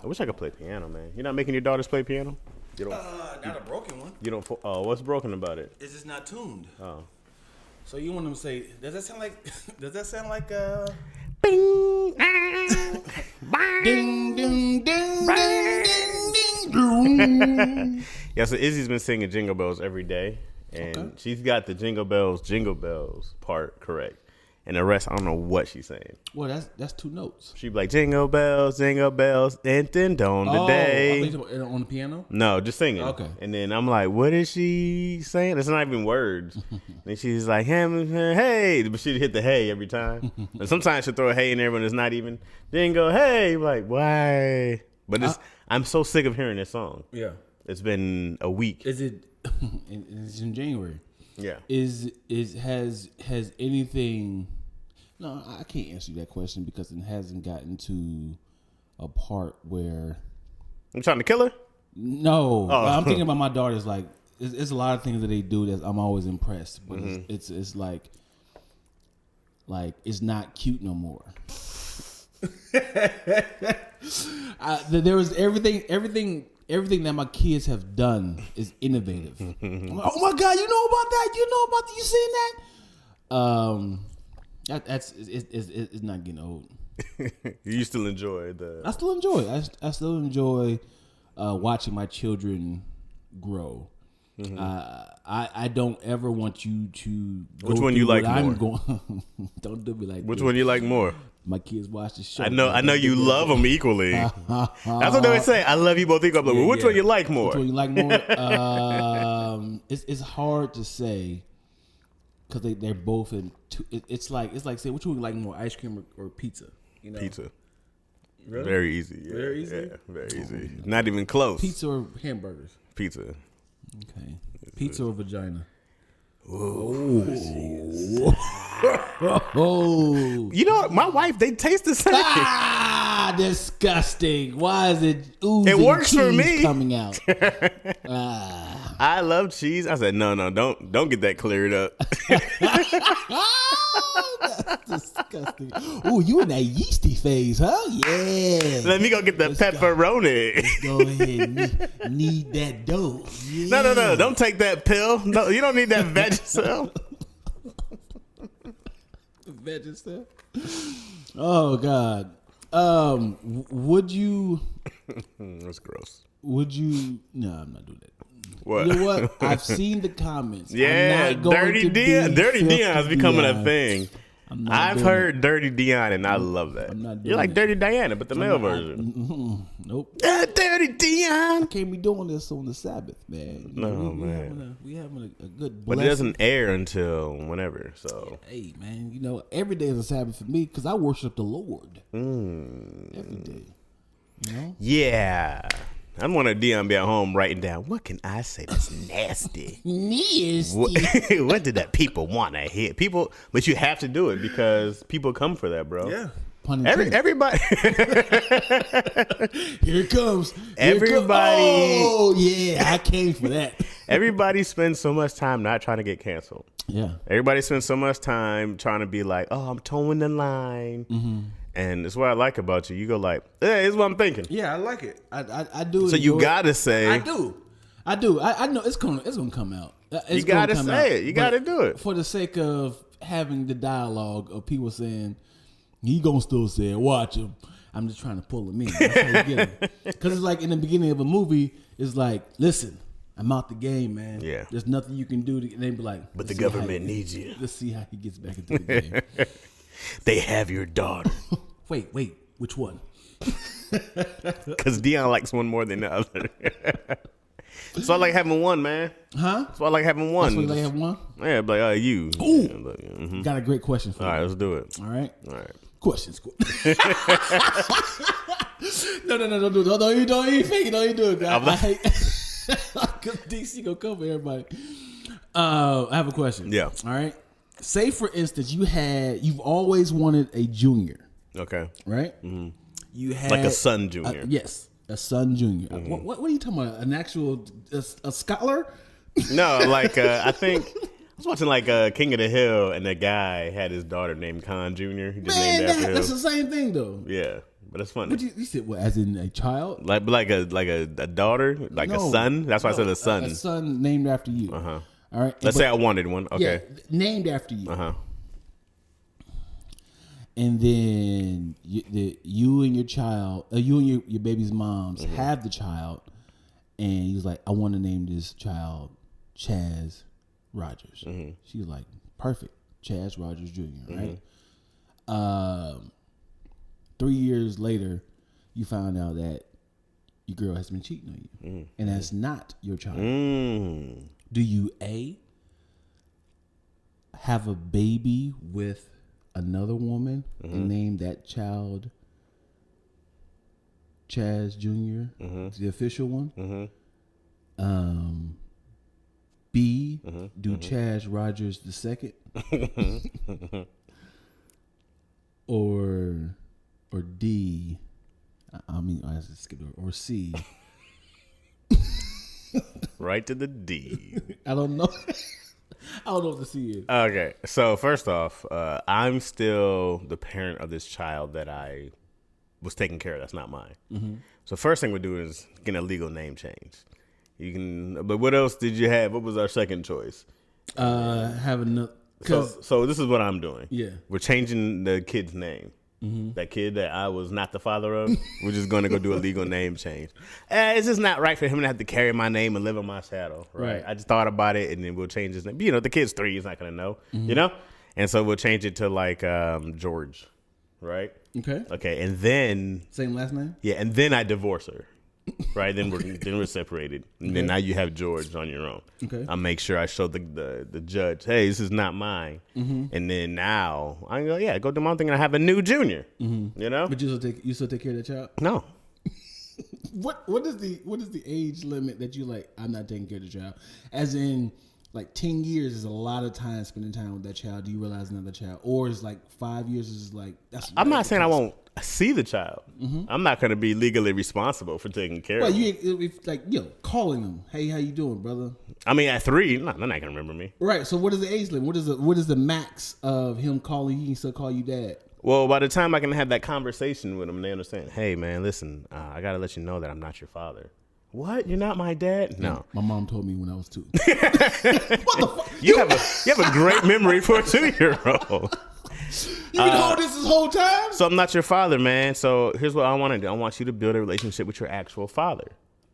I wish I could play piano, man. You're not making your daughters play piano? You don't. Not a broken one. You don't. Oh, what's broken about it? It's just not tuned. Oh. So you want them to say? Does that sound like? Does that sound like? Bing. Ding ding ding ding ding ding. Yeah, so Izzy's been singing Jingle Bells every day, and she's got the Jingle Bells part correct. And the rest, I don't know what she's saying. Well, that's 2 notes. She'd be like, jingle bells, and then on the day. I think on the piano? No, just singing. Okay. And then I'm like, what is she saying? It's not even words. And she's like, hey. But she'd hit the hey every time. And sometimes she'll throw a hey in there when it's not even. Then go, hey. I'm like, why? But I'm so sick of hearing this song. Yeah. It's been a week. Is it? It's in January. Yeah. Has anything? No, I can't answer you that question because it hasn't gotten to a part where. I'm trying to kill her? No, I'm thinking about my daughters. Like, it's a lot of things that they do that I'm always impressed. But it's like it's not cute no more. There was everything that my kids have done is innovative. I'm like, oh my God, you know about that? You know about that? You seen that? It's not getting old. You still enjoy I still enjoy. I still enjoy watching my children grow. I don't ever want you to. Which one you like more? Don't do me like. Which one you like more? My kids watch the show. I know you love them equally. That's what they would say. I love you both equally. Well, which one you like more? Which one you like more? It's hard to say because they're both in. It's like say which one you like more, ice cream or pizza? You know? Pizza. Really? Very easy. Yeah. Very easy. Yeah, very easy. Not even close. Pizza or hamburgers? Pizza. Okay. Pizza or vagina? Oh. You know what? My wife, they taste the same. Disgusting. Why is it oozing it works cheese for me. coming out? I love cheese. I said, no, don't get that cleared up. That's disgusting. Ooh, you in that yeasty phase, huh? Yeah. Let me go get the pepperoni. Let's go ahead and knead that dough. Yeah. No. Don't take that pill. No, you don't need that Vagisil. Vagisil? Oh, God. Would you... That's gross. Would you... No, I'm not doing that. What? You know what? I've seen the comments. Yeah, Dirty Dion. Dirty Dion is becoming a thing. I've heard Dirty Dion, and I love that. You're like Dirty Diana, but the male version. Nope. Dirty Dion. Can't be doing this on the Sabbath, man. Man. We having a good blessing. But it doesn't air until whenever, so. Hey, man, every day is a Sabbath for me because I worship the Lord. Every day. You know? Yeah. I want a Dion be at home writing down, what can I say that's nasty? Nasty. What did that people want to hear? People, but you have to do it because people come for that, bro. Yeah. Everybody. Here it comes. Everybody. Oh, yeah. I came for that. Everybody spends so much time not trying to get canceled. Yeah. Everybody spends so much time trying to be like, oh, I'm towing the line. Mm-hmm. And it's what I like about you. You go like, hey, this is what I'm thinking. Yeah, I like it. I do. So you gotta say. I do. I know it's gonna come out. You gotta say it. You gotta do it for the sake of having the dialogue of people saying he gonna still say it. Watch him. I'm just trying to pull him in. That's how you get him. Because it's like in the beginning of a movie, it's like, listen, I'm out the game, man. Yeah. There's nothing you can do. And they be like, but the government needs you. Let's see how he gets back into the game. They have your daughter. Wait, which one? Because Dion likes one more than the other. So I like having one, man. Huh? So I like having one. That's why you like having one? Yeah, like you. Ooh. Yeah, got a great question for you. All right, let's do it. All right. questions. No, don't you fake it. Don't you do it. I hate because DC gonna cover everybody. I have a question. Yeah. All right. Say for instance, you've always wanted a junior. Okay. Right. Mm-hmm. You had like a son junior. Yes, a son junior. Mm-hmm. What are you talking about? An actual a scholar? No, like I think. I was watching like King of the Hill, and the guy had his daughter named Khan Jr. He just named after him. That's the same thing, though. Yeah, but it's funny. What you said? What, as in a child? Like a daughter, like a son. That's why I said a son. A son named after you. Uh-huh. All right. Let's say I wanted one. Okay. Yeah, named after you. Uh-huh. And then you and your child, you and your baby's moms have the child, and he was like, I want to name this child Chaz Rogers. She was like, perfect, Chaz Rogers Jr., right? 3 years later, you found out that your girl has been cheating on you, and that's not your child. Do you A, have a baby with another woman and name that child Chaz Jr., the official one? B, do Chaz Rogers the second? or D, I mean, I skipped over, or C. Right to the D. I don't know. I don't know what the C is. Okay, so first off, I'm still the parent of this child that I was taking care of. That's not mine. So first thing we do is get a legal name change. You can, but what else did you have? What was our second choice? Have another. So this is what I'm doing. Yeah, We're changing the kid's name. That kid that I was not the father of, we're just going to go do a legal name change. It's just not right for him to have to carry my name and live in my shadow, right? I just thought about it, and then we'll change his name. You know, the kid's 3; he's not going to know, you know? And so we'll change it to, like, George, right? Okay, and then... Same last name? Yeah, and then I divorce her, right? Then we're separated. And then now you have George on your own. Okay. I make sure I show the judge, hey, this is not mine. And then now I go, yeah, go do my own thing, and I have a new junior. You know? But you still take care of the child? No. What is the age limit that you like? I'm not taking care of the child. As in, like 10 years is a lot of time spending time with that child. Do you realize another child, or is like 5 years is like that's? I'm not saying I won't see the child. I'm not going to be legally responsible for taking care of him. If like calling them, hey, how you doing, brother? I mean, at 3, they're not going to remember me. Right. So what is the age limit? What is the max of him calling? He can still call you dad. Well, by the time I can have that conversation with them, they understand. Hey, man, listen, I got to let you know that I'm not your father. What? You're not my dad? No. My mom told me when I was 2. What the fuck? You have a great memory for a 2-year-old. You been hold this whole time? So I'm not your father, man. So here's what I want to do. I want you to build a relationship with your actual father.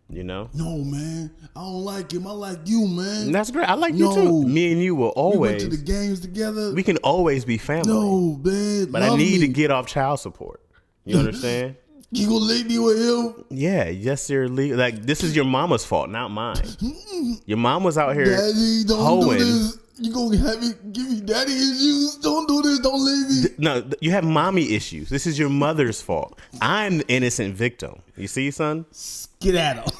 You know? No, man. I don't like him. I like you, man. And that's great. I like you too. Me and you will always. We went to the games together. We can always be family. No, man. But I need to get off child support. You understand? You gonna leave me with him? Yeah, yes, you're legal. Like, this is your mama's fault, not mine. Your mom was out here Daddy, don't do this. You gonna give me daddy issues? Don't do this. Don't leave me. No, you have mommy issues. This is your mother's fault. I'm the innocent victim. You see, son? Skedaddle.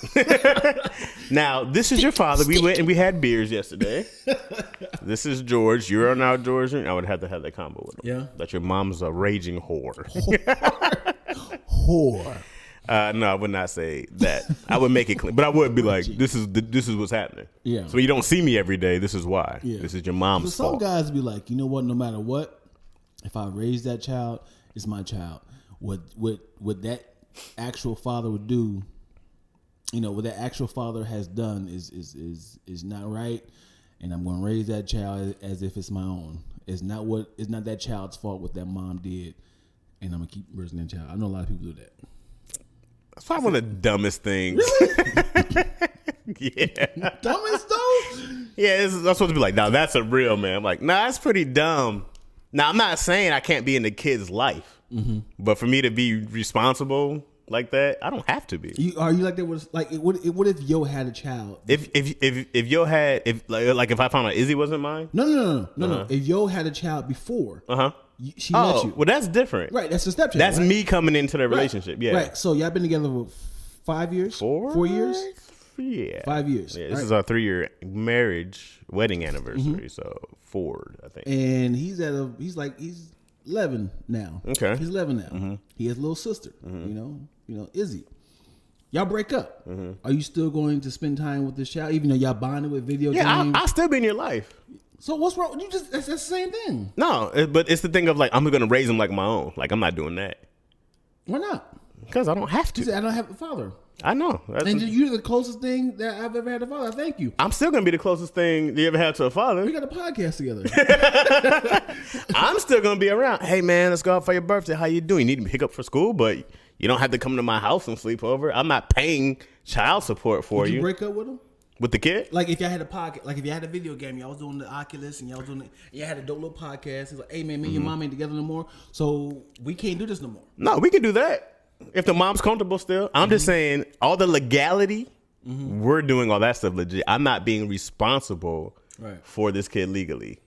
Now, this is your father. We went and we had beers yesterday. This is George. You're now George. I would have to have that combo with him. Yeah. That your mom's a raging whore. Whore. No, I would not say that. I would make it clean, but I would be like, "This is what's happening." Yeah. So when you don't see me every day, this is why. Yeah. This is your mom's Some fault. guys be like, you know what? No matter what, if I raise that child, it's my child. What that actual father would do, what that actual father has done is not right, and I'm going to raise that child as if it's my own. It's not that child's fault what that mom did, and I'm gonna keep raising that child. I know a lot of people do that. That's probably one of the dumbest things. Really? Yeah. Dumbest though? Yeah, I'm supposed to be like, now that's a real man. I'm like, nah, that's pretty dumb. Now, I'm not saying I can't be in the kid's life, but for me to be responsible like that, I don't have to be. Are you like that? What if Yo had a child? If Yo had, if I found out Izzy wasn't mine? No. If Yo had a child before, she met you. Well, that's different. Right, that's a stepchild. That's right? Me coming into the relationship. Right. Yeah. Right. So y'all been together for 5 years? 4 years? Yeah. 5 years. Yeah, this is our 3-year wedding anniversary. So Ford, I think. And he's 11 now. Okay. He's 11 now. He has a little sister, Izzy. Y'all break up. Are you still going to spend time with this child, even though y'all bonded with video games? Yeah, I'll still be in your life. So what's wrong? That's the same thing. No, but it's the thing of like, I'm going to raise him like my own. Like, I'm not doing that. Why not? Because I don't have He to. said, I don't have a father. I know. And you're the closest thing that I've ever had a father. Thank you. I'm still gonna be the closest thing you ever had to a father. We got a podcast together. I'm still gonna be around. Hey man, let's go out for your birthday. How you doing? You need to pick up for school, but you don't have to come to my house and sleep over. I'm not paying child support for Did you you. break up with him? With the kid? Like if y'all had a podcast, like if y'all had a video game, y'all was doing the Oculus and y'all was doing y'all had a dope little podcast. It's like, hey man, me and your mom ain't together no more, so we can't do this no more. No, we can do that. If the mom's comfortable still. I'm just saying all the legality, we're doing all that stuff legit. I'm not being responsible for this kid legally.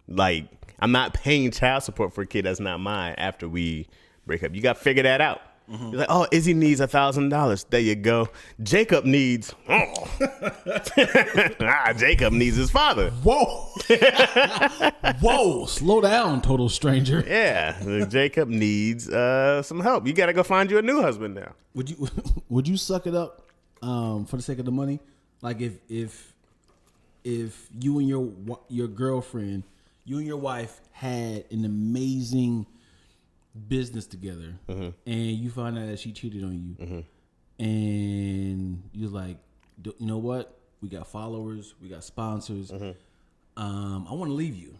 Like, I'm not paying child support for a kid that's not mine after we break up. You got to figure that out. You're like, oh, Izzy needs $1,000. There you go. Jacob needs, Jacob needs his father. Whoa, whoa, slow down, total stranger. Yeah, Jacob needs some help. You got to go find you a new husband now. Would you suck it up for the sake of the money? Like if you and your girlfriend, you and your wife had an amazing business together, and you find out that she cheated on you, and you're like, you know what? We got followers, we got sponsors. I want to leave you,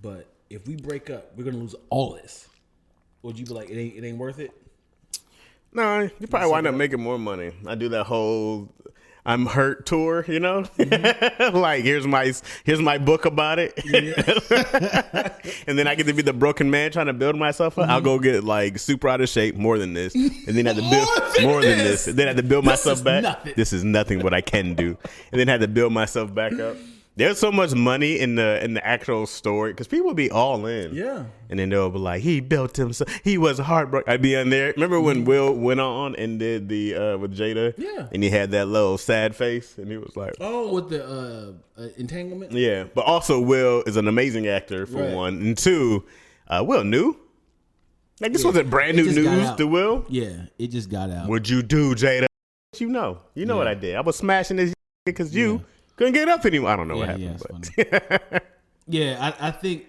but if we break up, we're gonna lose all this. Would you be like, it ain't worth it? No, you probably wind up making more money. I do that whole I'm hurt tour, you know? Like here's my book about it. And then I get to be the broken man trying to build myself up. I'll go get like super out of shape, more than this. And then have to build more than this. And then have to build myself back. Nothing. This is nothing what I can do. And then had to build myself back up. There's so much money in the actual story because people be all in. Yeah. And then they'll be like, he built himself. He was heartbroken. I'd be on there. Remember when Will went on and did the with Jada? Yeah. And he had that little sad face and he was like, Oh, with the entanglement? yeah. But also Will is an amazing actor for Right. one. And two, Will knew. Like this wasn't brand new It just got news out. to Will. Yeah, it just got out. What'd you do, Jada? You know what I did. I was smashing this because you couldn't get up anymore. I don't know what happened. But. Yeah, I think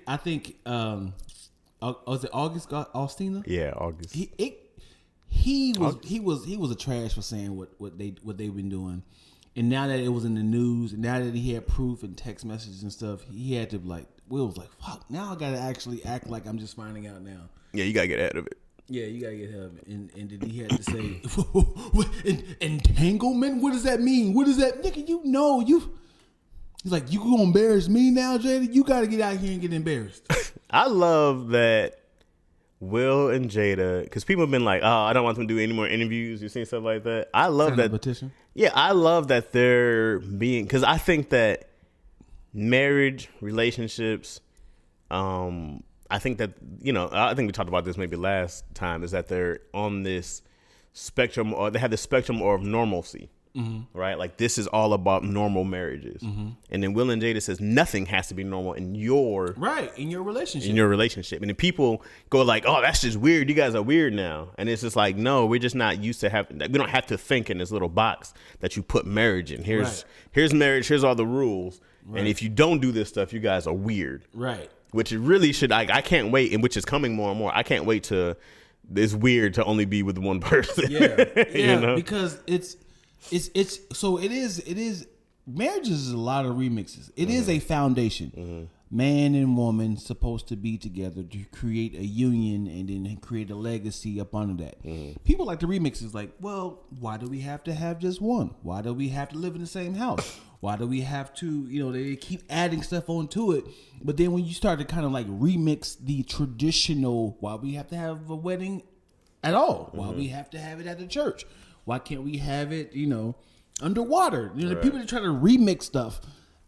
was it August Alsina? Yeah, August. He was a trash for saying what they've been doing, and now that it was in the news, and now that he had proof and text messages and stuff, he had to Will was like, fuck, now I gotta actually act like I'm just finding out now. Yeah, you gotta get ahead of it. Yeah, you gotta get ahead of it. And then he had to say, entanglement? What does that mean? What does that, nigga? He's like, you gonna embarrass me now, Jada? You gotta get out here and get embarrassed. I love that Will and Jada, because people have been like, oh, I don't want them to do any more interviews. You seen stuff like that? I love that. Petition. Yeah, I love that they're being, because I think that marriage, relationships, I think that, I think we talked about this maybe last time, is that they're on this spectrum, or they have the spectrum of normalcy. Right? Like this is all about normal marriages. And then Will and Jada says nothing has to be normal in your relationship. And then people go like, oh, that's just weird. You guys are weird now. And it's just like, no, we're just not used to having, we don't have to think in this little box that you put marriage in. Here's marriage. Here's all the rules. Right. And if you don't do this stuff, you guys are weird. Right. Which it really should, I can't wait, and which is coming more and more. I can't wait to, it's weird to only be with one person. Yeah. Because it's so it is marriage is a lot of remixes. It is a foundation. Man and woman supposed to be together to create a union and then create a legacy up under that. People like the remixes, like, well, why do we have to have just one? Why do we have to live in the same house? Why do we have to, they keep adding stuff onto it. But then when you start to kind of like remix the traditional, why we have to have a wedding at all? Why we have to have it at the church? Why can't we have it, underwater? The people that try to remix stuff,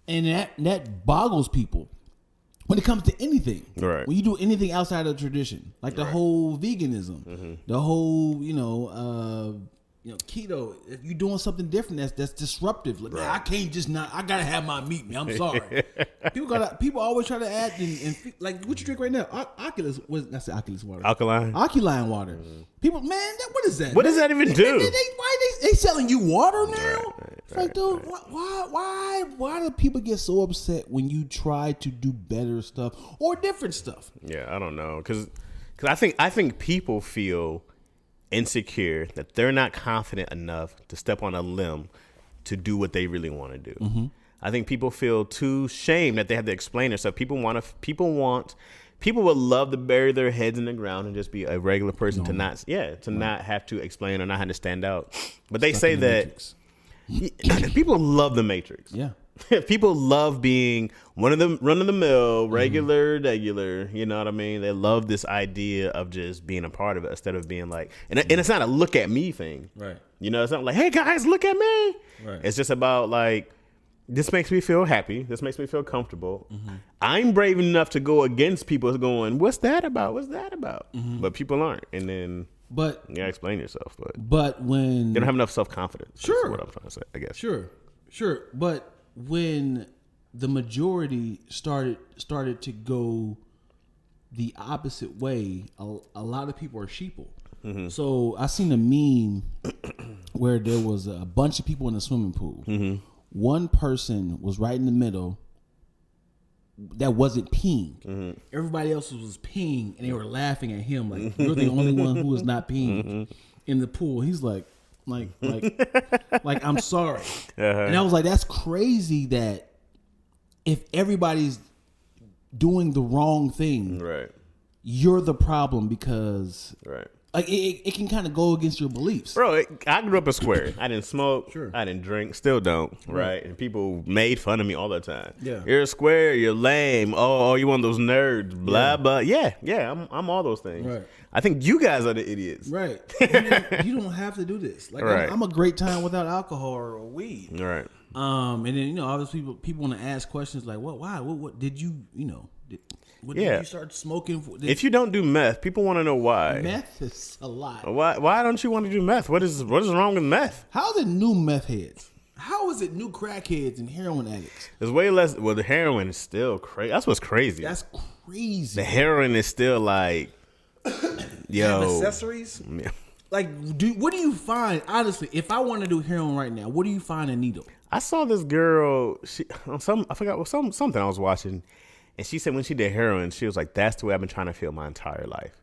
and that boggles people when it comes to anything. Right. When you do anything outside of tradition, like the whole veganism, the whole, keto. If you're doing something different, that's disruptive. Like, man, I can't just I gotta have my meat, man. I'm sorry. People always try to add and like, what you drink right now? Oculus. That's Oculus water. Alkaline water. People, man, what is that? What does that even do? Why they selling you water now? It's like, dude, why do people get so upset when you try to do better stuff or different stuff? Yeah, I don't know, because I think people feel insecure, that they're not confident enough to step on a limb to do what they really want to do. Mm-hmm. I think people feel too shame that they have to explain themselves. People would love to bury their heads in the ground and just be a regular person not have to explain or not have to stand out. But they say that people love the Matrix. Yeah. People love being one of them run of the mill, regular. You know what I mean? They love this idea of just being a part of it instead of being like, and it's not a look at me thing. Right. You know, it's not like, hey guys, look at me. Right. It's just about like, this makes me feel happy. This makes me feel comfortable. Mm-hmm. I'm brave enough to go against people going, what's that about? What's that about? Mm-hmm. But people aren't. And then you gotta explain yourself. But when they don't have enough self-confidence. Sure. That's what I'm trying to say, I guess. Sure. But when the majority started to go the opposite way, a lot of people are sheeple. Mm-hmm. So I seen a meme where there was a bunch of people in a swimming pool. Mm-hmm. One person was right in the middle that wasn't peeing. Mm-hmm. Everybody else was peeing, and they were laughing at him like, you're the only one who was not peeing in the pool. He's like, I'm sorry. And I was like, that's crazy that if everybody's doing the wrong thing, right, you're the problem because right. Like it can kind of go against your beliefs. Bro, I grew up a square. I didn't smoke. Sure. I didn't drink. Still don't. Right? And people made fun of me all the time. Yeah. You're a square. You're lame. Oh, you one of those nerds. Blah, blah. Yeah. I'm all those things. Right. I think you guys are the idiots. Right. You don't have to do this. Like right. I'm a great time without alcohol or weed. Right. And then obviously people want to ask questions like, what? Why? What did you? Did you start smoking? If you don't do meth, people want to know why. Meth is a lot. Why don't you want to do meth? What is wrong with meth? How is it new meth heads? How is it new crackheads and heroin addicts? There's way less. Well, the heroin is still crazy. That's what's crazy. That's crazy. The heroin is still like, yo. Have accessories? Yeah. Like, what do you find? Honestly, if I want to do heroin right now, what do you find a needle? I saw this girl. I forgot something I was watching. And she said when she did heroin, she was like, that's the way I've been trying to feel my entire life.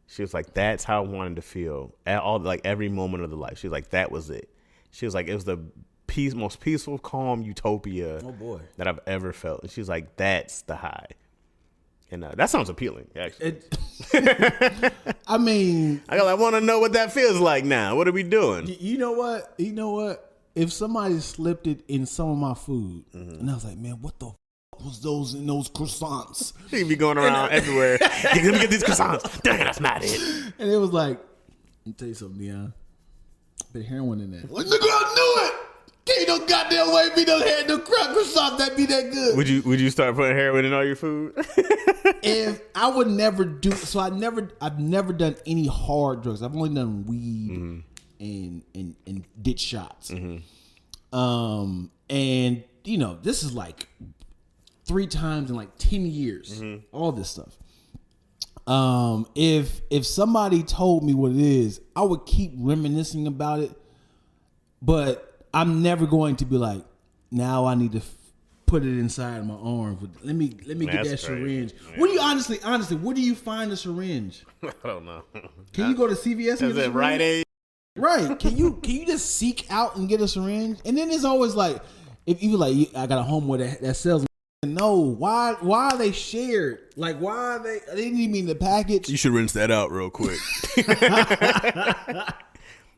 She was like, that's how I wanted to feel at all, like every moment of the life. She was like, that was it. She was like, it was the most peaceful, calm utopia that I've ever felt. And she was like, that's the high. And that sounds appealing, actually. I mean, I want to know what that feels like now. What are we doing? You know what? If somebody slipped it in some of my food, and I was like, man, what the was those in those croissants? He'd be going around everywhere. Let me get these croissants. Dang, that's not it. And it was like, let me tell you something, Dion. Been heroin in there. Well, nigga, I knew it. Can't no goddamn way be no head no croissants that be that good. Would you start putting heroin in all your food? If I would never do so, I've never done any hard drugs. I've only done weed and did shots. Mm-hmm. And this is like 3 times in like 10 years, all this stuff. If somebody told me what it is, I would keep reminiscing about it, but I'm never going to be like, now I need to put it inside my arm. Let me get that syringe. Yeah. What do you honestly, where do you find a syringe? I don't know. Can you go to CVS and get a Rite Aid? Right. Can you just seek out and get a syringe? And then there's always like, if you like, I got a homeboy that sells. No, why are they shared? Like, why are they didn't even mean the package. You should rinse that out real quick.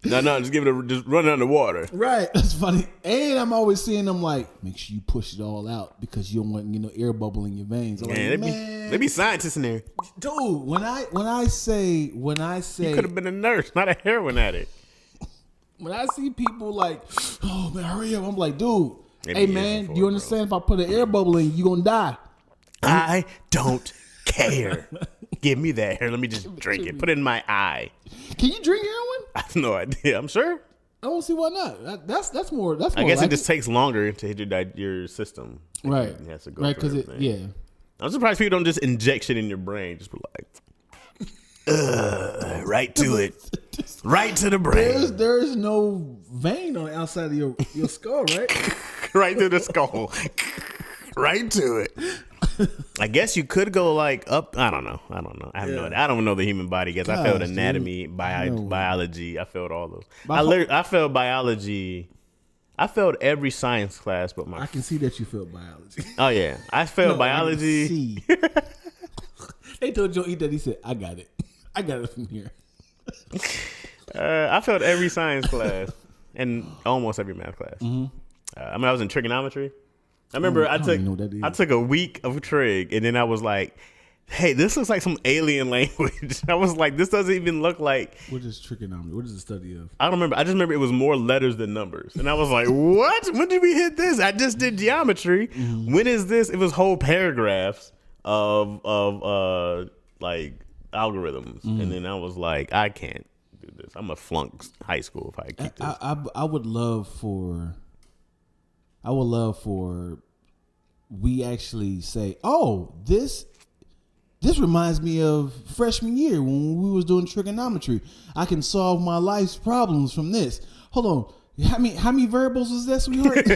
No, just run it under water. Right, that's funny. And I'm always seeing them like, make sure you push it all out because you don't want air bubble in your veins. I'm they be scientists in there, dude. When I say, you could have been a nurse, not a heroin addict. When I see people like, oh man, hurry up, I'm like, dude. Hey man, do you understand? If I put an air bubble in, you gonna die. I don't care. Give me that here. Let me just drink it. Put it in my eye. Can you drink heroin? I have no idea. I'm sure. I don't see why not. That's more. I guess it just takes longer to hit your system. Right. It has to go right. Because I'm surprised people don't just inject shit in your brain. Just be like, right to it. Right to the brain. There's no vein on the outside of your skull, right? Right to the skull. Right to it. I guess you could go like up. I don't know. I have no idea. I don't know the human body. Guess I failed anatomy, biology. I failed all those. I failed biology. I failed every science class, but I can see that you failed biology. Oh yeah, I failed biology. They told Joe eat that. He said, "I got it. I got it from here." I failed every science class and almost every math class. I was in trigonometry. I remember I took a week of trig, and then I was like, "Hey, this looks like some alien language." I was like, "This doesn't even look like." What is trigonometry? What is the study of? I don't remember. I just remember it was more letters than numbers, and I was like, "What? When did we hit this?" I just did geometry. When is this? It was whole paragraphs of like algorithms, and then I was like, "I can't do this. I'm a flunk high school if I keep this." I would love for we actually say, "Oh, this reminds me of freshman year when we was doing trigonometry. I can solve my life's problems from this." Hold on. How many variables was that, sweetheart?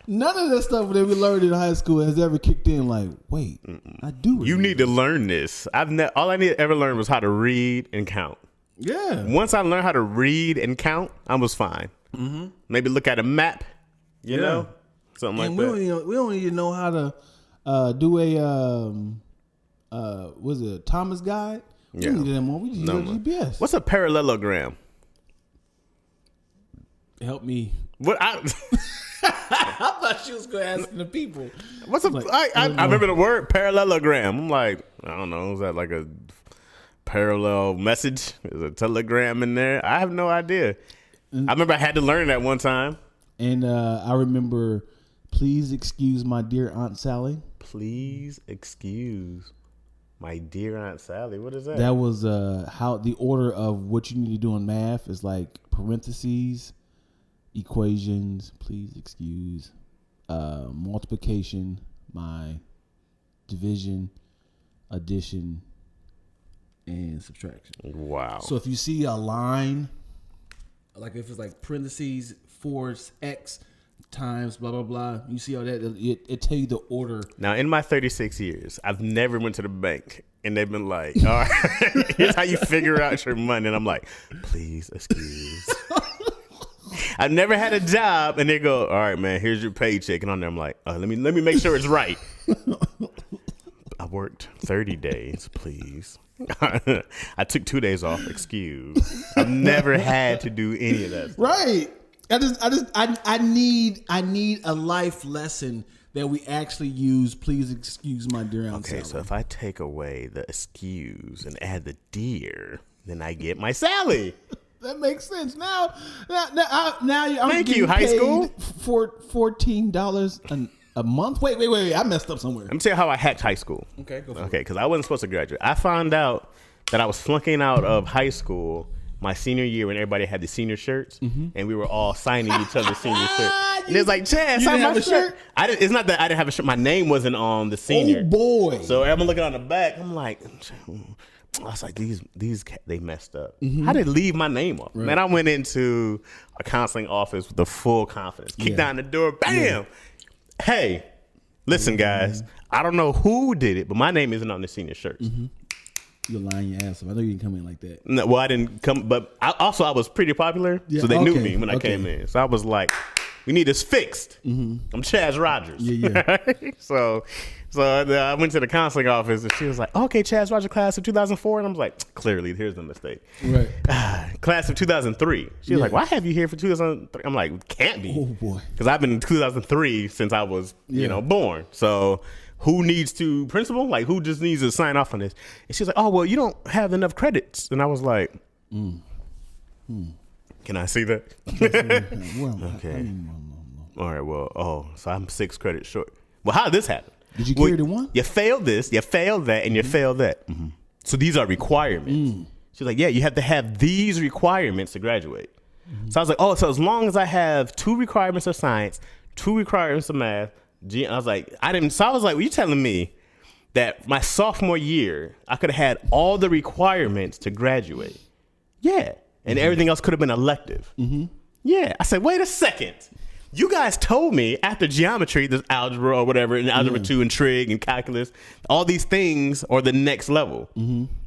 None of that stuff that we learned in high school has ever kicked in. Like, wait, I do. You need to learn this. All I ever learned was how to read and count. Yeah. Once I learned how to read and count, I was fine. Maybe look at a map, you know, something like that. We don't even know how to do a was it a Thomas guide? Yeah. We need them on. We just use GPS. What's a parallelogram? Help me. What I thought she was going to ask the people. What's a? I remember the word parallelogram. I'm like, I don't know. Is that like a parallel message? Is a telegram in there? I have no idea. I remember I had to learn that one time. And I remember, please excuse my dear Aunt Sally. Please excuse my dear Aunt Sally. What is that? That was how the order of what you need to do in math is like parentheses, equations, please excuse, multiplication, my division, addition, and subtraction. Wow. So if you see a line, like if it's like parentheses, force X times blah blah blah, you see all that, it tell you the order. Now in my 36 years, I've never went to the bank and they've been like, all right, here's how you figure out your money, and I'm like, please excuse. I've never had a job and they go, all right, man, here's your paycheck, and on there I'm like, let me make sure it's right. I worked 30 days, please. I took 2 days off, excuse. I've never had to do any of that stuff. Right. I need a life lesson that we actually use. Please excuse my dear Aunt Sally. Okay, so if I take away the excuse and add the dear, then I get my Sally. That makes sense. Now I'm Thank you, high school. For $14 a month. Wait! I messed up somewhere. Let me tell you how I hacked high school. Okay, go for it. Okay, because I wasn't supposed to graduate. I found out that I was flunking out of high school my senior year when everybody had the senior shirts, and we were all signing each other's senior shirts. And it's like, Chad, sign my shirt. It's not that I didn't have a shirt. My name wasn't on the senior. Oh boy! So I'm looking on the back. I'm like, I was like, these they messed up. How did they leave my name off? Right. Man, I went into a counseling office with the full confidence. Kicked down the door, bam. Yeah. Hey, listen, guys. I don't know who did it, but my name isn't on the senior shirts. You're lying your ass off. I know you didn't come in like that. No, well, I didn't come, but I was pretty popular, so they knew me when I came in. So I was like, we need this fixed. I'm Chaz Rogers. Yeah. So I went to the counseling office, and she was like, okay, Chaz Rogers, class of 2004. And I'm like, clearly, here's the mistake. Right. Class of 2003. She was like, why have you here for 2003? I'm like, can't be. Oh, boy. Because I've been in 2003 since I was, born. So who needs to, principal? Like, who just needs to sign off on this? And she was like, oh, well, you don't have enough credits. And I was like, can I see that? Okay. All right, well, so I'm 6 credits short. Well, how did this happen? Did you carry the one? You failed this, you failed that, and you failed that. So these are requirements. She's like, yeah, you have to have these requirements to graduate. So I was like, oh, so as long as I have 2 requirements of science, 2 requirements of math, I was like, well, you telling me that my sophomore year, I could have had all the requirements to graduate. Yeah. And everything else could have been elective. Yeah. I said, wait a second. You guys told me after geometry, there's algebra or whatever, and algebra 2 and trig and calculus, all these things are the next level.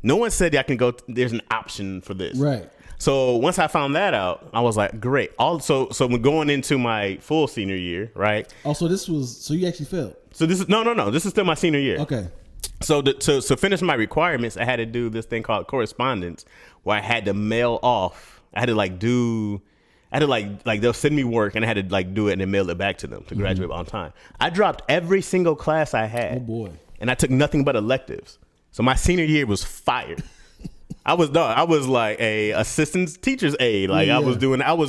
No one said I can go. There's an option for this. Right. So once I found that out, I was like, great. Also, so when going into my full senior year, right? Also, so you actually failed. So this is no. This is still my senior year. Okay. So to finish my requirements, I had to do this thing called correspondence, where I had to mail off. I had to like they'll send me work, and I had to like do it and then mail it back to them to graduate on time. I dropped every single class I had. Oh boy. And I took nothing but electives. So my senior year was fire. I was like a assistant teacher's aide. Like I was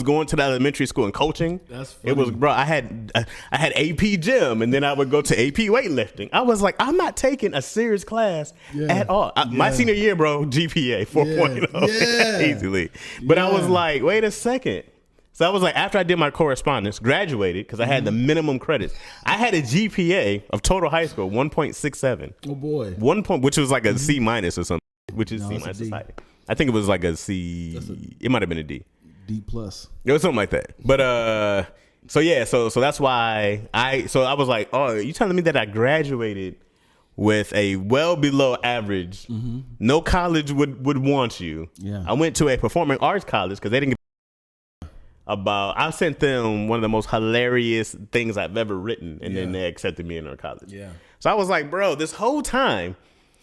going to the elementary school and coaching. That's funny. It was, bro. I had AP gym, and then I would go to AP weightlifting. I was like, I'm not taking a serious class at all. My senior year, bro, GPA 4.0 easily. But I was like, wait a second. So I was like, after I did my correspondence, graduated because I had the minimum credits. I had a GPA of total high school 1.67. Oh boy. 1 point, which was like a C minus or something. Which is C minus society. I think it was like a C. It might have been a D. D plus. It was something like that. But so that's why I was like, oh, you telling me that I graduated with a well below average? No college would want you. Yeah. I went to a performing arts college because they didn't give about. I sent them one of the most hilarious things I've ever written, and then they accepted me in their college. Yeah. So I was like, bro, this whole time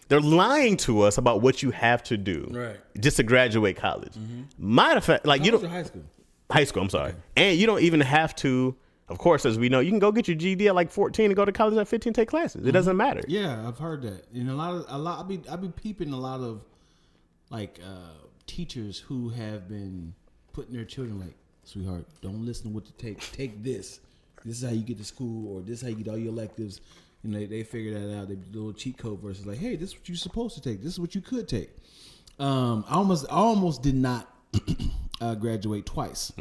they're lying to us about what you have to do just to graduate college. Matter of fact, like you don't high school. High school, I'm sorry. Okay. And you don't even have to, of course, as we know, you can go get your GED at like 14 and go to college at 15, take classes. It doesn't matter. Yeah, I've heard that. And I be peeping a lot of like teachers who have been putting their children like, sweetheart, don't listen to what to take. Take this. This is how you get to school, or this is how you get all your electives. And they figure that out. They do a little cheat code versus like, hey, this is what you're supposed to take. This is what you could take. I almost did not graduate twice.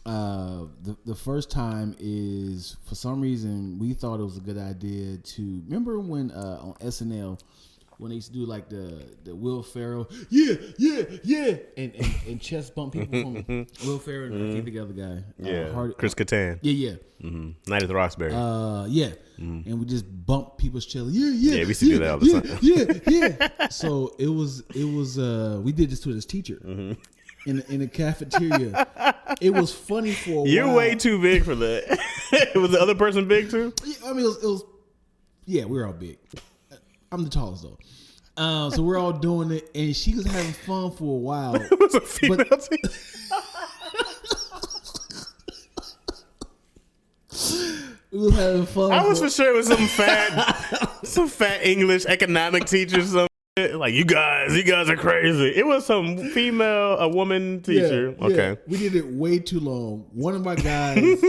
The first time is, for some reason, we thought it was a good idea to remember when on SNL when they used to do like the Will Ferrell, and chest bump people from Will Ferrell and I think the other guy, Chris Kattan, Night at the Roxbury, and we just bump people's chest, we used to do that all the time, So it was we did this to this teacher. In the cafeteria. It was funny for a while. You're way too big for that. Was the other person big too? I mean, it was we were all big. I'm the tallest though. So we're all doing it, and she was having fun for a while. It was a female teacher. We was having fun. I was for sure it was some fat English economic teacher, like you guys are crazy. It was some a woman teacher. Okay. We did it way too long. One of my guys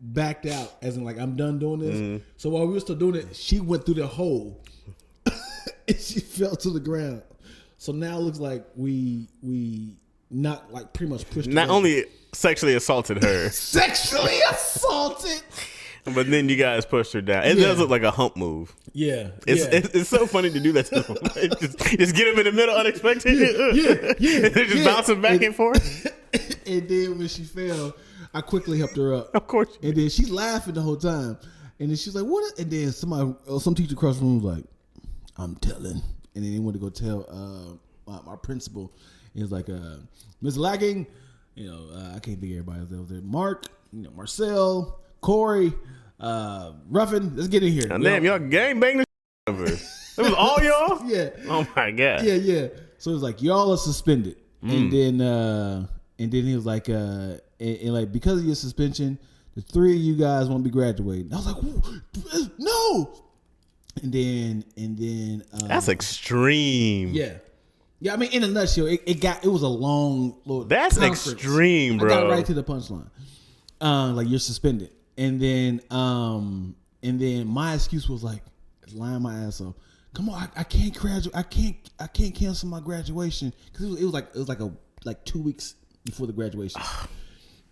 backed out, as in like, I'm done doing this. So while we were still doing it, she went through the hole and she fell to the ground. So now it looks like we not like pretty much pushed her. Not only sexually assaulted her. Sexually assaulted. But then you guys pushed her down. It does look like a hump move. Yeah. It's so funny to do that to them. just get them in the middle unexpected. They're just bouncing back and forth. And then when she fell, I quickly helped her up. Of course. And then she's laughing the whole time. And then she's like, what? And then some teacher across the room was like, I'm telling. And then they went to go tell our principal. He was like, Ms. Lacking, I can't think of everybody else there. Mark, Marcel, Corey, Ruffin, let's get in here. Damn, y'all gang bang the over. It was all y'all? Yeah. Oh my God. Yeah. So it was like, y'all are suspended. And then he was like, and like, because of your suspension, the three of you guys won't be graduating. I was like, no. And then that's extreme. Yeah. I mean, in a nutshell, it was a long little. That's conference. extreme, bro. I got right to the punchline. Like, you're suspended. And then my excuse was like, lying my ass off. Come on, I can't graduate. I can't cancel my graduation because it was like 2 weeks before the graduation.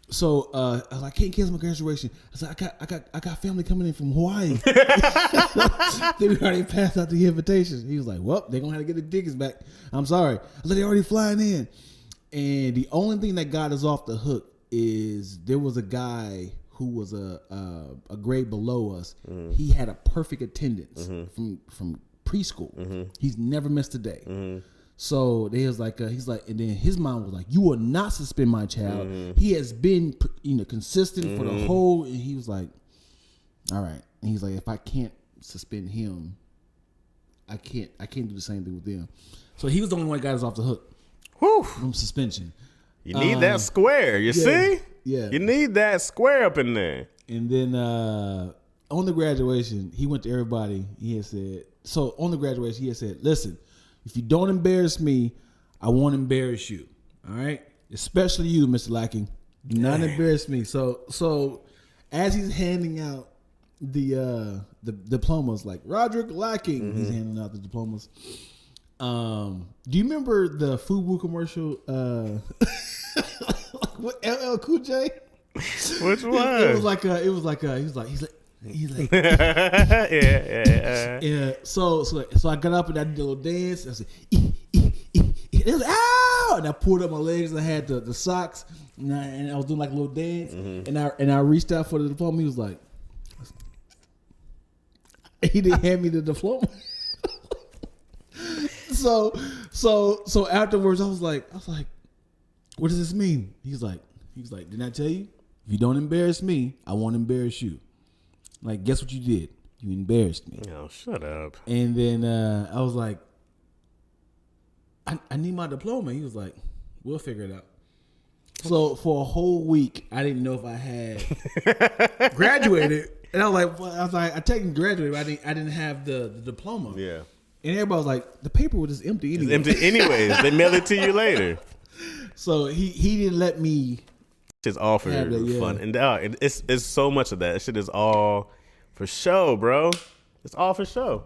So I was like, I can't cancel my graduation. I was like, I got family coming in from Hawaii. They already passed out the invitation. He was like, well, they're gonna have to get the tickets back. I'm sorry. I was like, they're already flying in. And the only thing that got us off the hook is there was a guy who was a grade below us. He had a perfect attendance from preschool. He's never missed a day. So they was like, he's like, and then his mom was like, "You will not suspend my child. He has been, consistent for the whole." And he was like, "All right." And he's like, "If I can't suspend him, I can't do the same thing with them." So he was the only one that got us off the hook. Whew. From suspension. You need that square. You see? Yeah. You need that square up in there. And then on the graduation, he went to everybody. He had said, "Listen, if you don't embarrass me, I won't embarrass you. All right? Especially you, Mr. Lacking. Do not embarrass me." So as he's handing out the diplomas, like Roderick Lacking, he's handing out the diplomas. Do you remember the FUBU commercial? What LL Cool J? Which one? It was like he's like yeah. So I got up and I did a little dance. I said, it was ow, and I pulled up my legs and I had the socks and I was doing like a little dance and I reached out for the diploma. He was like, he didn't hand me the diploma. So afterwards I was like, what does this mean? He's like, didn't I tell you? If you don't embarrass me, I won't embarrass you. Like, guess what you did? You embarrassed me. Oh, shut up. And then I was like, I need my diploma. He was like, we'll figure it out. So for a whole week, I didn't know if I had graduated. And I was like, I technically graduated, but I didn't have the diploma. Yeah. And everybody was like, the paper was just empty anyway. It's empty anyways. They mail it to you later. So he didn't let me. Just all for fun. And it's so much of that. Shit is all for show, bro. It's all for show.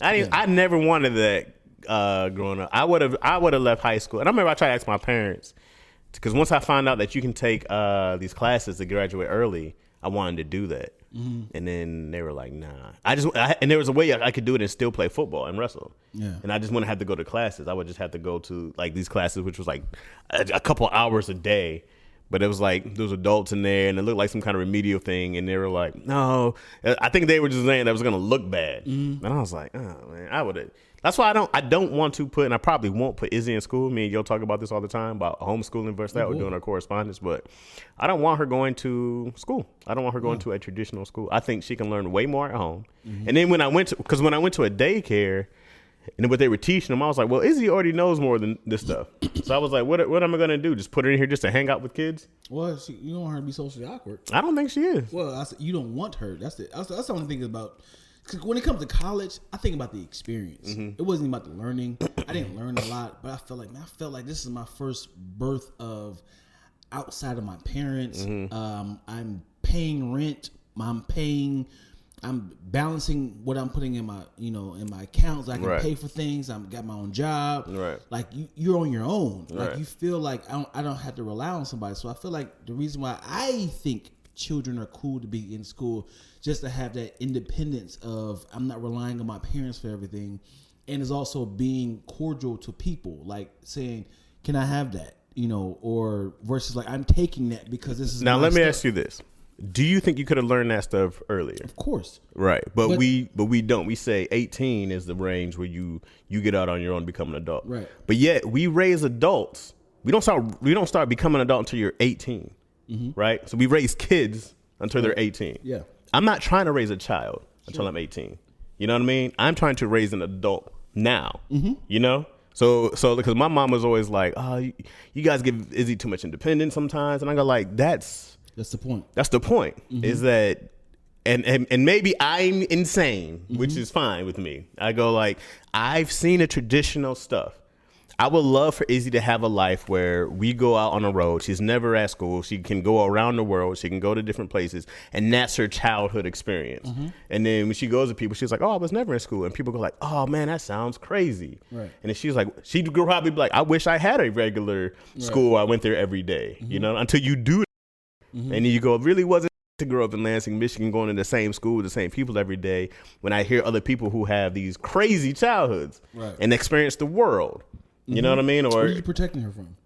I never wanted that growing up. I would have left high school. And I remember I tried to ask my parents, because once I found out that you can take these classes to graduate early, I wanted to do that. And then they were like, nah. And there was a way I could do it and still play football and wrestle. Yeah. And I just wouldn't have to go to classes. I would just have to go to like these classes, which was like a couple hours a day. But it was like there was adults in there, and it looked like some kind of remedial thing. And they were like, no. I think they were just saying that it was going to look bad. And I was like, oh man, I would have. That's why I don't want to put, and I probably won't put Izzy in school. Me and you'll talk about this all the time about homeschooling versus that. We're doing our correspondence, but I don't want her going to school. I don't want her going to a traditional school. I think she can learn way more at home. And then when I went to a daycare, and what they were teaching them, I was like, well, Izzy already knows more than this stuff. So I was like, what am I going to do? Just put her in here just to hang out with kids? Well, you don't want her to be socially awkward. I don't think she is. Well, I said you don't want her. That's the only thing about. Cause when it comes to college, I think about the experience. It wasn't about the learning. I didn't learn a lot, but I felt like this is my first birth of outside of my parents. I'm paying rent. I'm balancing what I'm putting in my, in my accounts. I can pay for things. I've got my own job. Right. Like you're on your own. Right. Like you feel like I don't have to rely on somebody. So I feel like the reason why I think children are cool to be in school, just to have that independence of I'm not relying on my parents for everything, and is also being cordial to people, like saying, "Can I have that?" Or versus like I'm taking that because this is now. Let me stuff. ask you this. Do you think you could have learned that stuff earlier? Of course. Right. But we don't. We say 18 is the range where you get out on your own and become an adult. Right. But yet we raise adults. We don't start becoming an adult until you're 18. Right? So we raise kids until they're 18. Yeah. I'm not trying to raise a child until I'm 18. You know what I mean? I'm trying to raise an adult now. So because my mom was always like, "Oh, you guys give Izzy too much independence sometimes," and I go like, That's the point. That's the point. Is that, and maybe I'm insane, which is fine with me. I go like, I've seen the traditional stuff. I would love for Izzy to have a life where we go out on the road. She's never at school. She can go around the world. She can go to different places, and that's her childhood experience. And then when she goes to people, she's like, "Oh, I was never in school," and people go like, "Oh man, that sounds crazy." Right. And then she's like, she'd probably be like, "I wish I had a regular school. I went there every day." Until you do. And then you go, it really wasn't to grow up in Lansing, Michigan, going to the same school with the same people every day, when I hear other people who have these crazy childhoods and experience the world. You know what I mean? Or what are you protecting her from?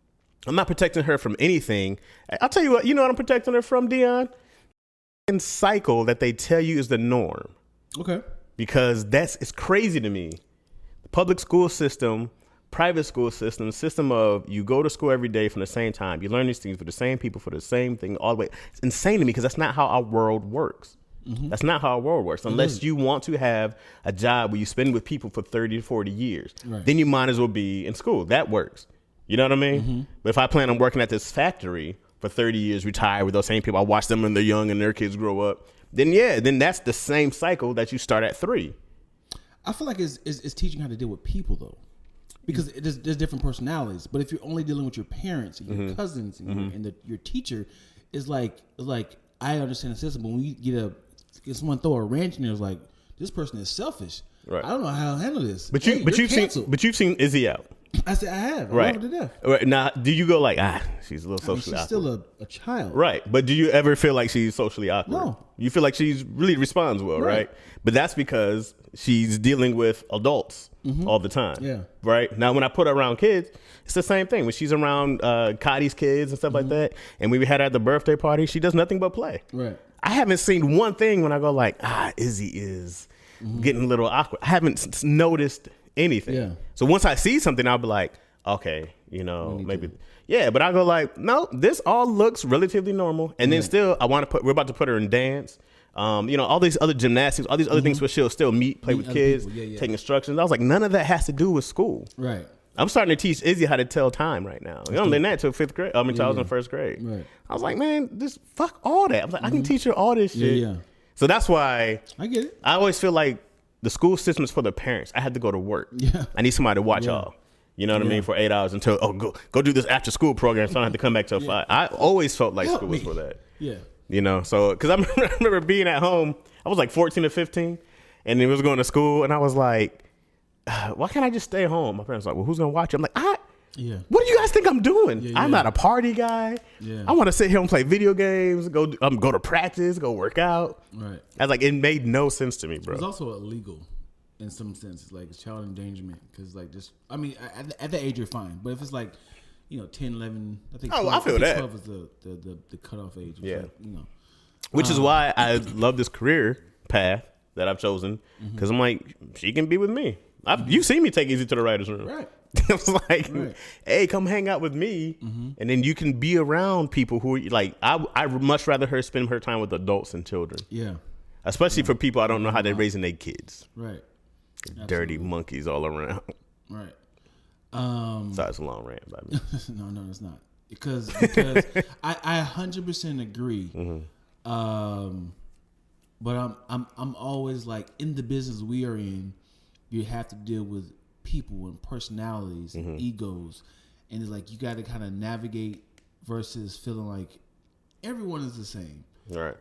I'm not protecting her from anything. I'll tell you what. You know what I'm protecting her from, Dion? And cycle that they tell you is the norm. Okay. Because it's crazy to me. The public school system, private school system of you go to school every day from the same time. You learn these things for the same people for the same thing all the way. It's insane to me because that's not how our world works. That's not how our world works. Unless you want to have a job where you spend with people for 30 to 40 years, then you might as well be in school. That works. You know what I mean? But if I plan on working at this factory for 30 years, retire with those same people, I watch them when they're young and their kids grow up, then that's the same cycle that you start at 3. I feel like it's teaching how to deal with people though, because there's different personalities. But if you're only dealing with your parents and your cousins and your teacher, is like I understand the system. But when we get someone throw a wrench in there, it's like this person is selfish. Right. I don't know how to handle this. But you've seen Izzy out. I said I have. I right. love her to death. Right. Now, do you go like, she's a little socially she's awkward? Still a child. Right. But do you ever feel like she's socially awkward? No. You feel like she's really responds well, right? But that's because she's dealing with adults all the time. Yeah. Right. Now, when I put her around kids, it's the same thing. When she's around Cotty's kids and stuff like that, and we had her at the birthday party, she does nothing but play. Right. I haven't seen one thing when I go like, Izzy is getting a little awkward. I haven't noticed anything. Yeah. So once I see something, I'll be like, okay, maybe. Yeah, but I go like, no, this all looks relatively normal. And then still, we're about to put her in dance. All these other gymnastics, all these other things where she'll still play with kids, take instructions. I was like, none of that has to do with school. Right. I'm starting to teach Izzy how to tell time right now. You don't learn that until 5th grade. I was in 1st grade. Right. I was like, man, just fuck all that. I was like, I can teach her all this shit. Yeah. So that's why I get it. I always feel like the school system is for the parents. I had to go to work. Yeah. I need somebody to watch y'all. You know what I mean? For 8 hours until go do this after school program, so I don't have to come back till 5. I always felt like school was for that. Yeah. So because I remember being at home, I was like 14 or 15, and then was going to school, and I was like, why can't I just stay home? My parents were like, well, who's gonna watch it? I'm like, what do you guys think I'm doing? I'm not a party guy. Yeah. I want to sit here and play video games, go to practice, go work out. Right. I was like, it made no sense to me, bro. It's also illegal in some sense. It's like it's child endangerment because at that age you're fine, but if it's like 10, 11, I think 12, I feel that 12 is the cutoff age. Yeah. Which is why I love this career path that I've chosen because I'm like, she can be with me. You've seen me take Izzy to the writer's room. Right. I was like, hey, come hang out with me. And then you can be around people who are like, I would much rather her spend her time with adults and children. Yeah. Especially for people I don't know how they're raising their kids. Right. Dirty monkeys all around. Right. Sorry, it's a long rant about me. No, it's not. Because I 100% agree. But I'm always like, in the business we are in, you have to deal with people and personalities and egos, and it's like you got to kind of navigate versus feeling like everyone is the same. Right.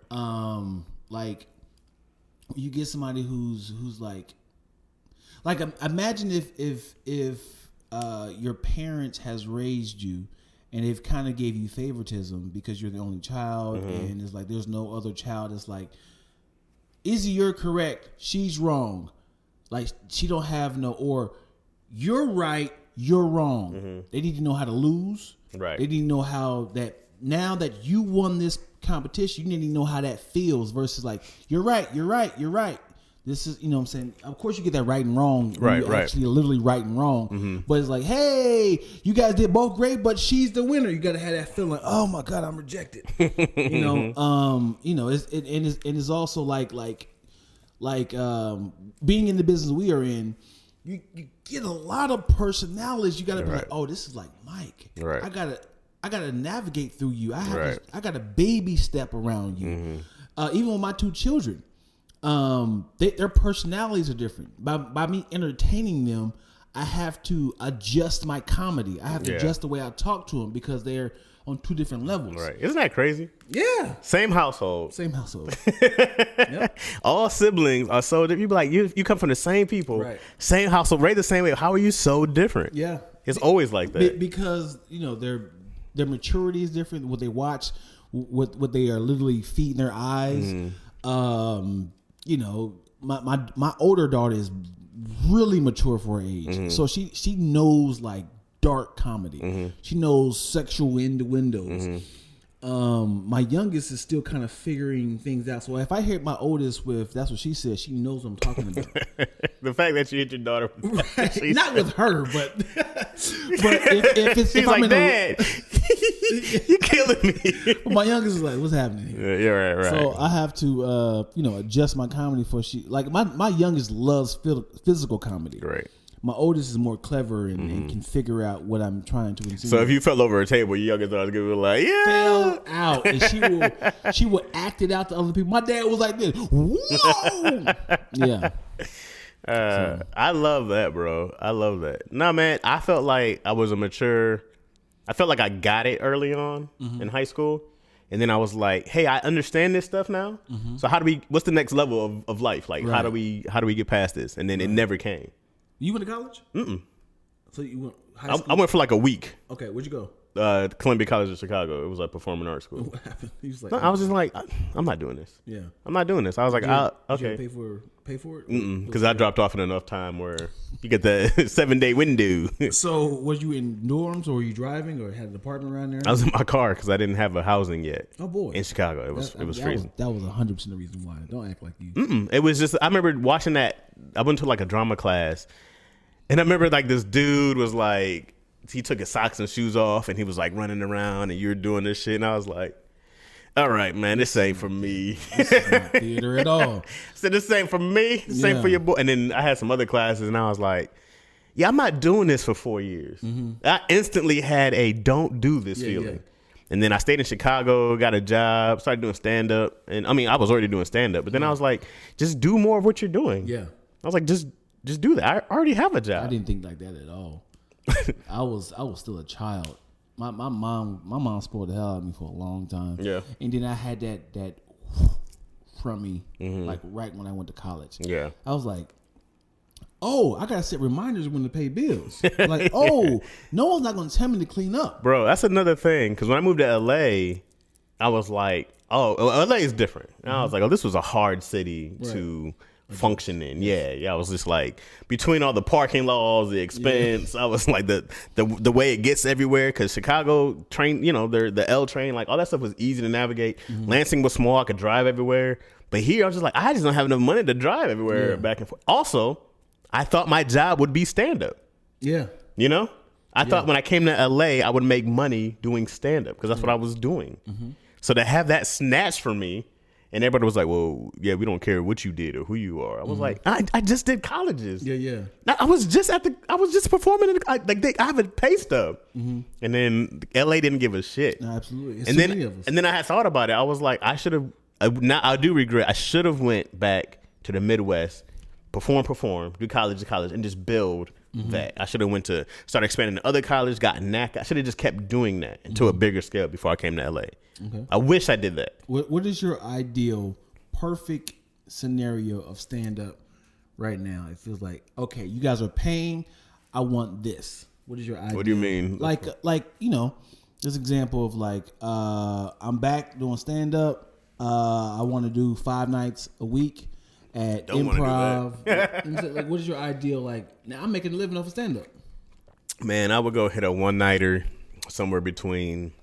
Like you get somebody who's like imagine if your parents has raised you and they've kind of gave you favoritism because you're the only child, and it's like there's no other child. It's like, Izzy, you're correct, she's wrong. Like she don't have or you're right, you're wrong. They need to know how to lose. Right. They need to know how that now that you won this competition, you need to know how that feels versus like, you're right. This is, what I'm saying? Of course you get that right and wrong. Right. Actually literally right and wrong. But it's like, hey, you guys did both great, but she's the winner. You got to have that feeling like, oh my God, I'm rejected. It's also like being in the business we are in, you get a lot of personalities. You got to be like, oh, this is like Mike. Right. I gotta navigate through you. I got a baby step around you. Even with my 2 children, their personalities are different. By me entertaining them, I have to adjust my comedy. I have to adjust the way I talk to them because they're on 2 different levels. Right. Isn't that crazy? Yeah. Same household. Yep. All siblings are so different. You be like, you come from the same people, same household, raised the same way. How are you so different? Yeah. It's always like that. Because, their maturity is different. What they watch, what they are literally feeding their eyes. My older daughter is really mature for her age. So she knows like dark comedy. She knows sexual innuendos. My youngest is still kind of figuring things out. So if I hit my oldest with "That's what she said," she knows what I'm talking about. The fact that you hit your daughter, Not with her, but if it's she's if like, I'm in Dad, you killing me. my youngest is like, "What's happening here?" Yeah, right. So I have to, adjust my comedy for she. Like my youngest loves physical comedy. Right. My oldest is more clever and can figure out what I'm trying to insinuate. So if you fell over a table, your youngest daughter's gonna be like, yeah, fell out, and she will act it out to other people. My dad was like this. Whoa, yeah. I love that, bro. I love that. No, man, I felt like I was I felt like I got it early on in high school. And then I was like, hey, I understand this stuff now. So what's the next level of life? Like, how do we get past this? And then it never came. You went to college? So you went high school? I went for like a week. Okay, where'd you go? Columbia College of Chicago. It was a performing arts school. What happened? He was like, I was just like, I'm not doing this. yeah. I'm not doing this. I was like, okay. Did you pay for it? Because I dropped off in enough time where you get the 7-day window. So was you in dorms, or were you driving, or had an apartment around there? I was in my car because I didn't have a housing yet. Oh boy, in Chicago, it was freezing. That was 100% the reason why. Don't act like you. It was just I remember watching that. I went to like a drama class, and I remember like this dude was like, he took his socks and shoes off, and he was like running around, and you were doing this shit, and I was like, all right, man, this ain't for me. This is not theater at all. So this ain't for me. This ain't for your boy. And then I had some other classes, and I was like, yeah, I'm not doing this for 4 years. I instantly had a don't do this feeling. Yeah. And then I stayed in Chicago, got a job, started doing stand-up. And I mean, I was already doing stand-up, but then I was like, just do more of what you're doing. Yeah. I was like, just do that. I already have a job. I didn't think like that at all. I was still a child. My mom spoiled the hell out of me for a long time. Yeah. And then I had that from me, like right when I went to college. Yeah. I was like, oh, I gotta set reminders when to pay bills. Like, oh, no one's not gonna tell me to clean up. Bro, that's another thing. Because when I moved to LA, I was like, oh, LA is different. And I was like, oh, this was a hard city to function in. Yeah. I was just like, between all the parking laws, the expense, I was like the way it gets everywhere. Because Chicago train, the L train, like all that stuff was easy to navigate. Lansing was small, I could drive everywhere. But here I was just like, I just don't have enough money to drive everywhere back and forth. Also, I thought my job would be stand up. Yeah. I thought when I came to LA, I would make money doing stand up because that's what I was doing. So to have that snatched from me, and everybody was like, well, yeah, we don't care what you did or who you are. I was like, I just did colleges. Yeah. I was just performing. I have a pay stub. And then LA didn't give a shit. No, absolutely. It's And too many of us. then I had thought about it. I was like, I do regret. I should have went back to the Midwest, perform, do college to college, and just build that. I should have went to start expanding to other college, got NAC. I should have just kept doing that to a bigger scale before I came to LA. Okay. I wish I did that. What is your ideal, perfect scenario of stand up right now? It feels like, okay, you guys are paying. I want this. What is your ideal? What do you mean? Like this example of like, I'm back doing stand up. I want to do 5 nights a week at Improv. Like, what is your ideal? Like, now I'm making a living off of stand up. Man, I would go hit a one nighter somewhere between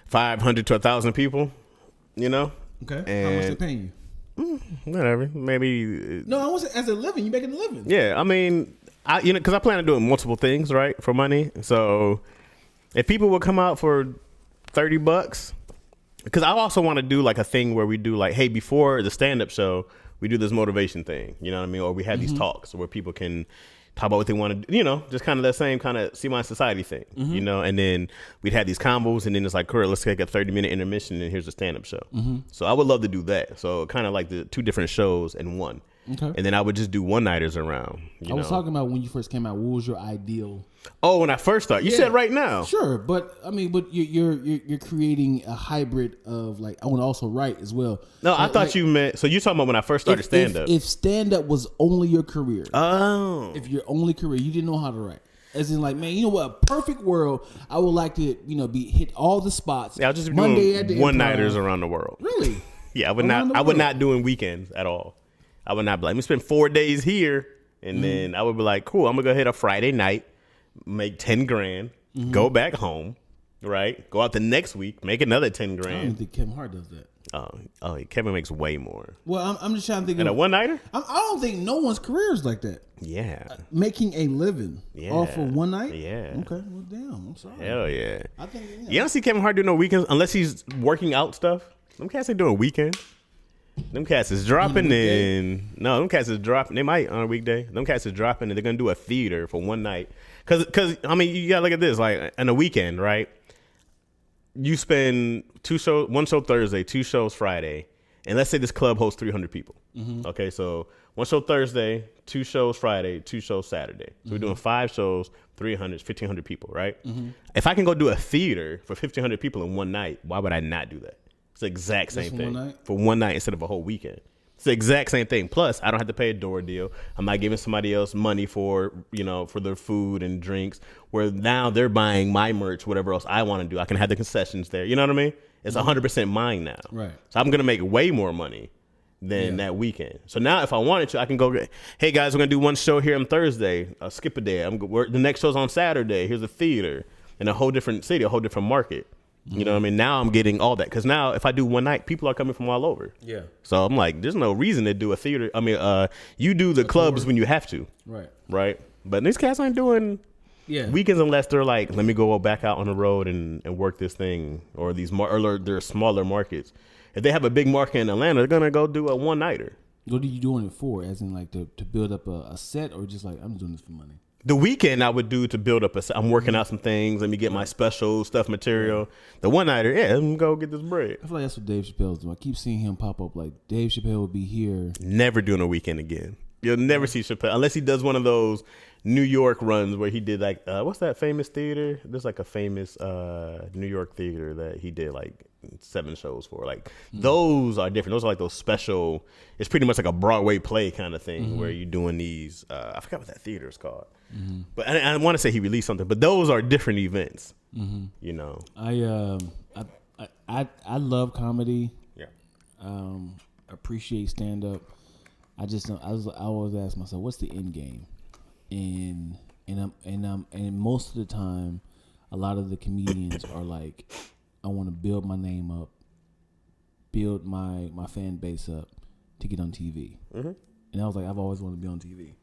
500 to 1,000 people. Okay. And how much they paying you? Whatever. Maybe. No, I want to say as a living. You making a living? Yeah, I mean, because I plan on doing multiple things, right, for money. So if people would come out for $30. Because I also want to do like a thing where we do like, hey, before the stand-up show, we do this motivation thing, you know what I mean? Or we have these talks where people can talk about what they want to do, just kind of that same kind of See My Society thing, and then we'd have these combos, and then it's like, cool, let's take a 30-minute intermission, and here's a stand-up show. So I would love to do that. So kind of like the 2 different shows in one. Okay. And then I would just do one-nighters around. I was talking about when you first came out, what was your ideal? Oh, when I first started. You said right now. Sure, but I mean, you're creating a hybrid of like, I want to also write as well. No, I thought you meant, so you talking about when I first started stand-up. If stand-up was only your career. Oh. If your only career, you didn't know how to write. As in like, man, you know what? Perfect world. I would like to, hit all the spots. Yeah, I'll just be doing one-nighters around the world. Really? Yeah, I would not doing weekends at all. I would not be like, let me spend 4 days here, and then I would be like, cool, I'm gonna go hit a Friday night, make 10 grand, go back home, right? Go out the next week, make another 10 I don't grand. think Kevin Hart does that. Oh, Kevin makes way more. Well, I'm just trying to think And a of one-nighter? I don't think no one's career is like that. Yeah. Making a living off for one night? Yeah. Okay, well, damn, I'm sorry. Hell yeah. I think, You don't see Kevin Hart doing no weekends unless he's working out stuff. Them cats ain't doing weekends. Them cats is dropping in. No, them cats is dropping. They might on a weekday. Them cats is dropping and they're going to do a theater for one night. Because, I mean, you got to look at this. Like, on a weekend, right? You spend one show Thursday, 2 shows Friday. And let's say this club hosts 300 people. Okay, so 1 show Thursday, 2 shows Friday, 2 shows Saturday. So we're doing 5 shows, 300, 1,500 people, right? If I can go do a theater for 1,500 people in one night, why would I not do that? It's the exact same for thing. one night? For one night instead of a whole weekend. It's the exact same thing. Plus, I don't have to pay a door deal. I'm not giving somebody else money for their food and drinks, where now they're buying my merch, whatever else I want to do. I can have the concessions there. You know what I mean? It's 100% mine now. Right. So I'm going to make way more money than that weekend. So now if I wanted to, I can go, hey guys, we're going to do one show here on Thursday. I'll skip a day. The next show's on Saturday. Here's a theater in a whole different city, a whole different market. You know what I mean? Now I'm getting all that. Because now if I do one night, people are coming from all over. Yeah. So I'm like, there's no reason to do a theater. I mean, you do the clubs when you have to. Right. Right? But these cats aren't doing weekends unless they're like, let me go back out on the road and work this thing. Or they're smaller markets. If they have a big market in Atlanta, they're going to go do a one-nighter. What are you doing it for? As in like to build up a set, or just like, I'm doing this for money? The weekend I would do to build up I'm working out some things. Let me get my special stuff material. The one-nighter, let me go get this bread. I feel like that's what Dave Chappelle's doing. I keep seeing him pop up. Like Dave Chappelle will be here. Never doing a weekend again. You'll never see Chappelle unless he does one of those New York runs where he did like what's that famous theater? There's like a famous New York theater that he did like 7 shows for. Like those are different. Those are like those special. It's pretty much like a Broadway play kind of thing where you're doing these. I forgot what that theater is called. But I want to say he released something. But those are different events. You know. I love comedy. Yeah. Appreciate stand up. I just don't, I always ask myself, what's the end game? And most of the time, a lot of the comedians are like, I want to build my name up, build my fan base up to get on TV. And I was like, I've always wanted to be on TV.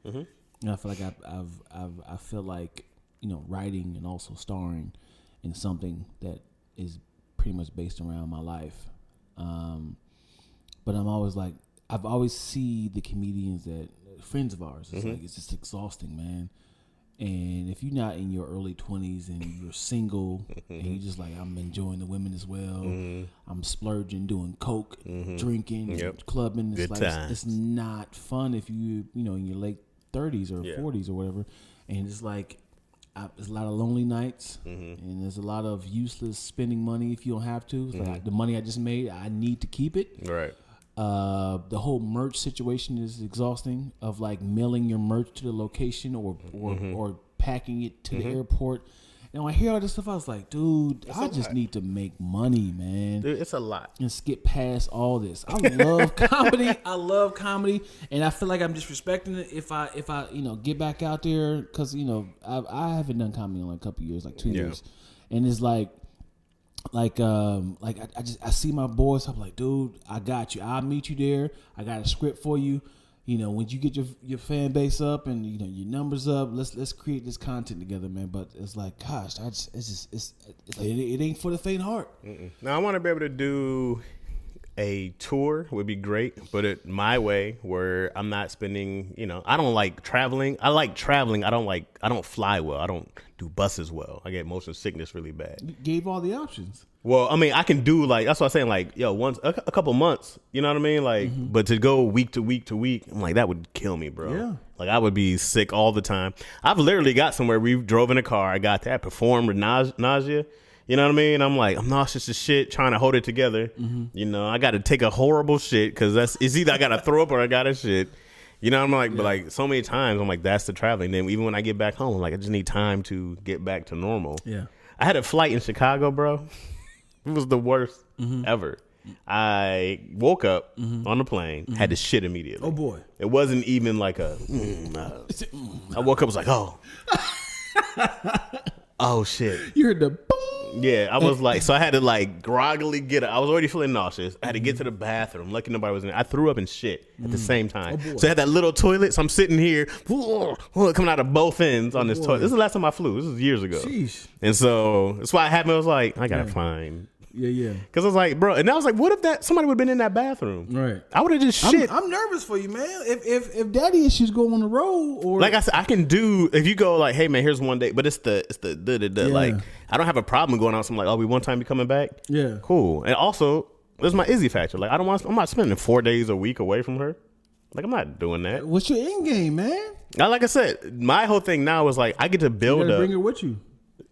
And I feel like I feel like, you know, writing and also starring in something that is pretty much based around my life. But I'm always like, I've always see the comedians that friends of ours. It's like, it's just exhausting, man. And if you're not in your early 20s and you're single and you're just like, I'm enjoying the women as well, I'm splurging, doing coke, drinking, clubbing. It's Good like times. it's not fun if you in your late 30s or 40s or whatever. And it's like, there's a lot of lonely nights and there's a lot of useless spending money if you don't have to. It's like the money I just made, I need to keep it. Right. The whole merch situation is exhausting, of like mailing your merch to the location or packing it to the airport. And when I hear all this stuff, I was like, dude, I just need to make money, man. Dude, it's a lot. And skip past all this. I love comedy. I love comedy, and I feel like I'm disrespecting it if I get back out there, because I haven't done comedy in like a couple years, like 2 years, and it's like I see my boys. I'm like, dude, I got you. I'll meet you there. I got a script for you. When you get your fan base up and your numbers up, let's create this content together, man. But it's like, gosh, it ain't for the faint heart. Now I want to be able to do a tour. Would be great, but it my way, where I'm not spending. I don't like traveling. I like traveling. I don't fly well. I don't do buses well. I get motion sickness really bad. You gave all the options. Well, I mean, I can do that's what I'm saying. Like, once a couple months, you know what I mean? Like, but to go week to week to week, I'm like, that would kill me, bro. Yeah. Like, I would be sick all the time. I've literally got somewhere we drove in a car. I got that, performed with nausea. You know what I mean? I'm like, I'm nauseous as shit, trying to hold it together. I got to take a horrible shit because it's either I got to throw up or I got to shit. I'm like, but like so many times, I'm like, that's the traveling. Then even when I get back home, I'm like, I just need time to get back to normal. Yeah. I had a flight in Chicago, bro. It was the worst ever. I woke up on the plane, had to shit immediately. Oh boy! It wasn't even like a. I woke up, was like, oh. Oh shit. You heard the boom. Yeah, I was like, so I had to like groggily get up. I was already feeling nauseous. I had to get to the bathroom. Lucky nobody was in there. I threw up and shit at the same time. So I had that little toilet. So I'm sitting here, coming out of both ends on this toilet. This is the last time I flew. This was years ago. Sheesh. And so that's why I happened. I was like, I gotta find. Yeah. Because I was like, bro, and I was like, what if that somebody would have been in that bathroom? Right. I would have just shit. I'm nervous for you, man. If daddy issues go on the road, or like I said, I can do if you go like, hey man, here's one day, but it's the like I don't have a problem going out. So I'm like, oh, we one time be coming back. Yeah. Cool. And also, there's my Izzy factor. Like I'm not spending 4 days a week away from her. Like I'm not doing that. What's your end game, man? Now, like I said, my whole thing now is like I get to build You gotta up. bring her with you.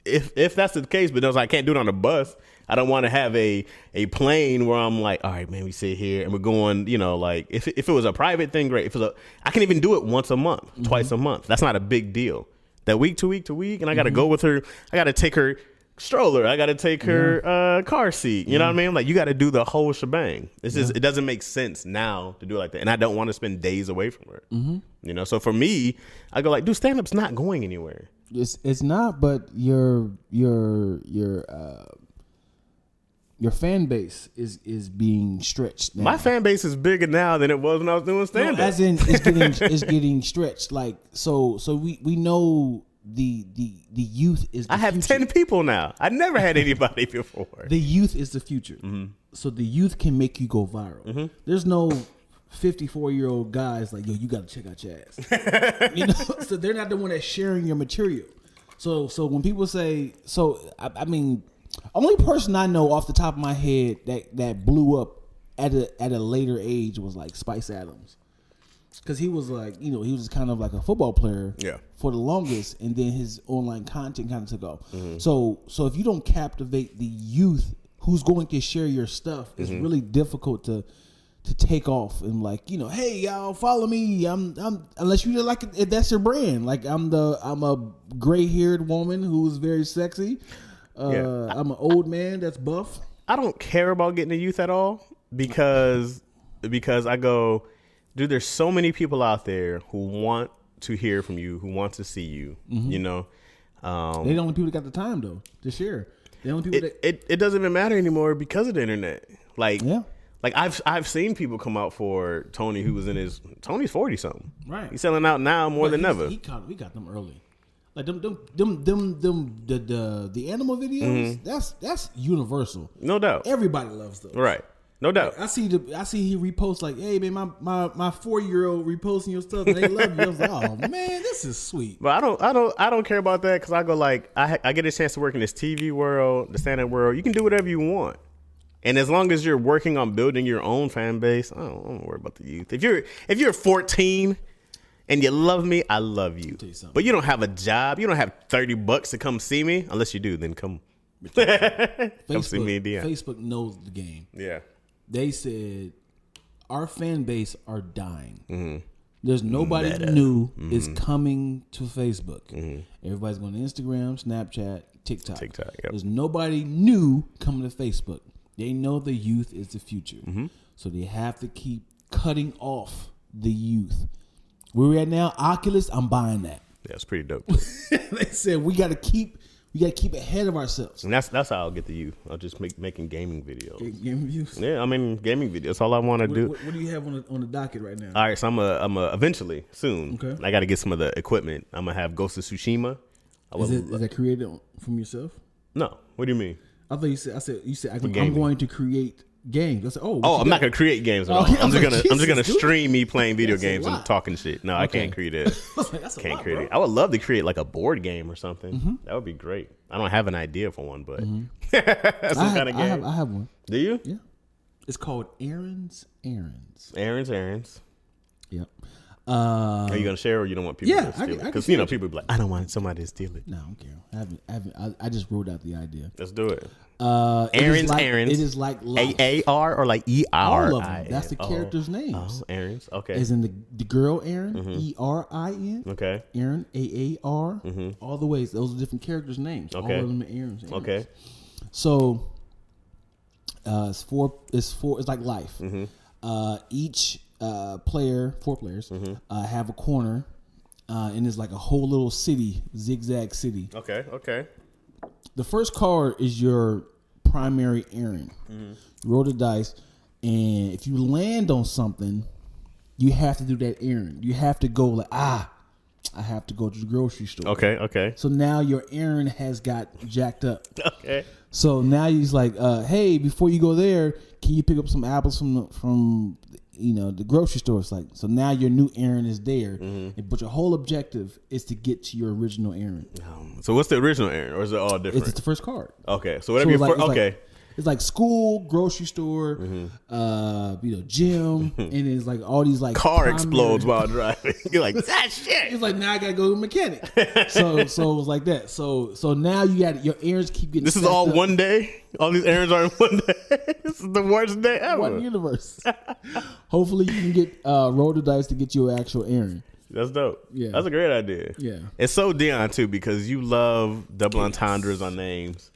If that's the case, but I can't do it on a bus. I don't want to have a plane where I'm like, all right, man, we sit here and we're going, like if it was a private thing, great. I can even do it once a month, twice a month. That's not a big deal. That week to week to week, and I got to go with her. I got to take her stroller. I got to take her car seat. You know what I mean? Like you got to do the whole shebang. It's just it doesn't make sense now to do it like that, and I don't want to spend days away from her. So for me, I go like, dude, stand up's not going anywhere. It's not, but your fan base is being stretched now. My fan base is bigger now than it was when I was doing stand up. No, as in it's getting stretched. Like so we know the youth is the I have future. 10 people now. I never had anybody before. The youth is the future. So the youth can make you go viral. There's no 54-year-old guys like, yo, you got to check out your ass. So they're not the one that's sharing your material. So when people say, I mean, only person I know off the top of my head that blew up at a later age was like Spice Adams, because he was like, he was just kind of like a football player for the longest, and then his online content kind of took off. So if you don't captivate the youth who's going to share your stuff, it's really difficult to take off and like, hey y'all, follow me. I'm unless you like it, if that's your brand. Like I'm a gray-haired woman who's very sexy. I'm an old man that's buff. I don't care about getting the youth at all because I go, dude, there's so many people out there who want to hear from you, who want to see you. They're the only people that got the time though to share. The only people it doesn't even matter anymore because of the internet. Like I've seen people come out for Tony, who was Tony's 40 something. Right. He's selling out now more than ever. We got them early. Like the animal videos, that's universal. No doubt. Everybody loves those. Right. No doubt. I see he reposts like, hey man, my 4-year-old reposting your stuff and they love you. I was like, oh man, this is sweet. But I don't care about that because I go like I get a chance to work in this TV world, the stand-up world. You can do whatever you want. And as long as you're working on building your own fan base, I don't worry about the youth. If you're 14 and you love me, I love you. But you don't have a job. You don't have $30 to come see me. Unless you do, then come see me in DM. Facebook knows the game. Yeah. They said our fan base are dying. There's nobody new is coming to Facebook. Everybody's going to Instagram, Snapchat, TikTok. Yep. There's nobody new coming to Facebook. They know the youth is the future. So they have to keep cutting off the youth. Where we're at now, Oculus, I'm buying that. Yeah, it's pretty dope. They said we got to keep ahead of ourselves. And that's how I'll get the youth. I'll just making gaming videos. Gaming views. Yeah, I mean gaming videos. That's all I want to do. What do you have on the docket right now? All right, so I'm eventually soon. Okay. I got to get some of the equipment. I'm gonna have Ghost of Tsushima. Is that created from yourself? No. What do you mean? I thought you said I'm going to create games. I said, I'm not gonna create games at all. I'm just gonna dude. stream me playing video games and talking shit. No, I can't create it. Can't create it. I would love to create like a board game or something. That would be great. I don't have an idea for one, but some kind of game. I have one. Do you? Yeah. It's called Aaron's Errands. Errands. Yep. Are you gonna share, or you don't want people to steal it? Because people be like, I don't want somebody to steal it. No, I don't care. I just wrote out the idea. Let's do it. Aaron's. It is like life. AAR or like ER. All of them. That's the characters' names. Oh, Aaron's. Okay. As in the girl Aaron, ERIN. Okay. Aaron, AAR. All the ways. Those are different characters' names. Okay. All of them are Aaron's. Okay. So it's four. It's like life. Each player, 4 players, have a corner and it's like a whole little city, zigzag city. Okay. The first card is your primary errand. You roll the dice, and if you land on something, you have to do that errand. You have to go like, I have to go to the grocery store. Okay. So now your errand has got jacked up. Okay. So now he's like, hey, before you go there, can you pick up some apples from the grocery store? It's like, so now your new errand is there, but your whole objective is to get to your original errand. So what's the original errand, or is it all different? It's the first card. Okay, so whatever your first. Okay. It's like school, grocery store, gym, and it's like all these like car explodes while driving. You're like, that shit. It's like, now I gotta go to a mechanic. so it was like that. So now you got your errands keep getting. This is all up. One day. All these errands are in one day. This is the worst day ever. One universe. Hopefully you can get roll the dice to get your actual errand. That's dope. Yeah, that's a great idea. Yeah, it's so Dion too, because you love double entendres on names.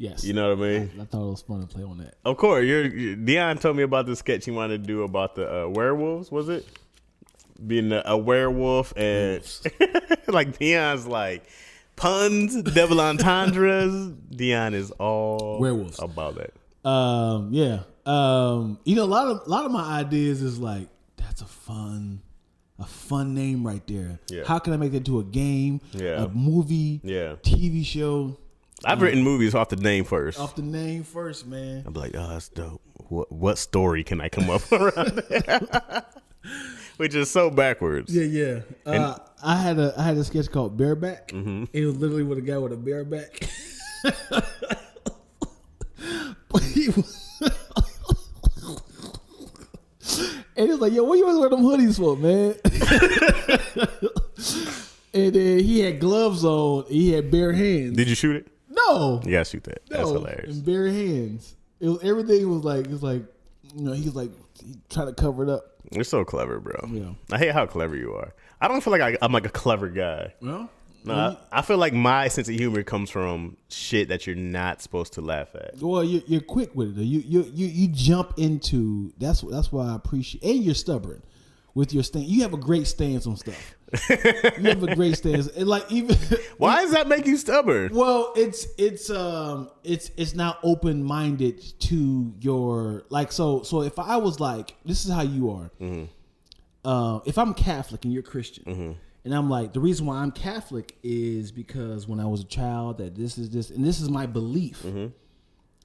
Yes. You know what I mean? I thought it was fun to play on that. Of course. Dion told me about the sketch he wanted to do about the werewolves, was it? Being a werewolf and like Dion's like puns, double entendres. Dion is all werewolves about that. Yeah. A lot of my ideas is like, that's a fun name right there. Yeah. How can I make that into a game? Yeah. A movie? Yeah. TV show? I've written movies off the name first. Off the name first, man. I'm like, oh, that's dope. What story can I come up around that? Which is so backwards. Yeah. I had a sketch called Bareback. Mm-hmm. It was literally with a guy with a bareback. But he was and he was like, yo, what you always wear them hoodies for, man? And then he had gloves on. He had bare hands. Did you shoot it? No. You gotta shoot that. No. That's hilarious. And bare hands. Everything was like, he was like he trying to cover it up. You're so clever, bro. Yeah. I hate how clever you are. I don't feel like I'm like a clever guy. Well, no, I feel like my sense of humor comes from shit that you're not supposed to laugh at. Well, you're quick with it. Though. You jump into that's why I appreciate. And you're stubborn with your stance. You have a great stance on stuff. You have a great stance. And like even why does that make you stubborn? Well, it's now open minded to your like so if I was like, this is how you are. Mm-hmm. If I'm Catholic and you're Christian. Mm-hmm. And I'm like, the reason why I'm Catholic is because when I was a child, that this is my belief. Mm-hmm.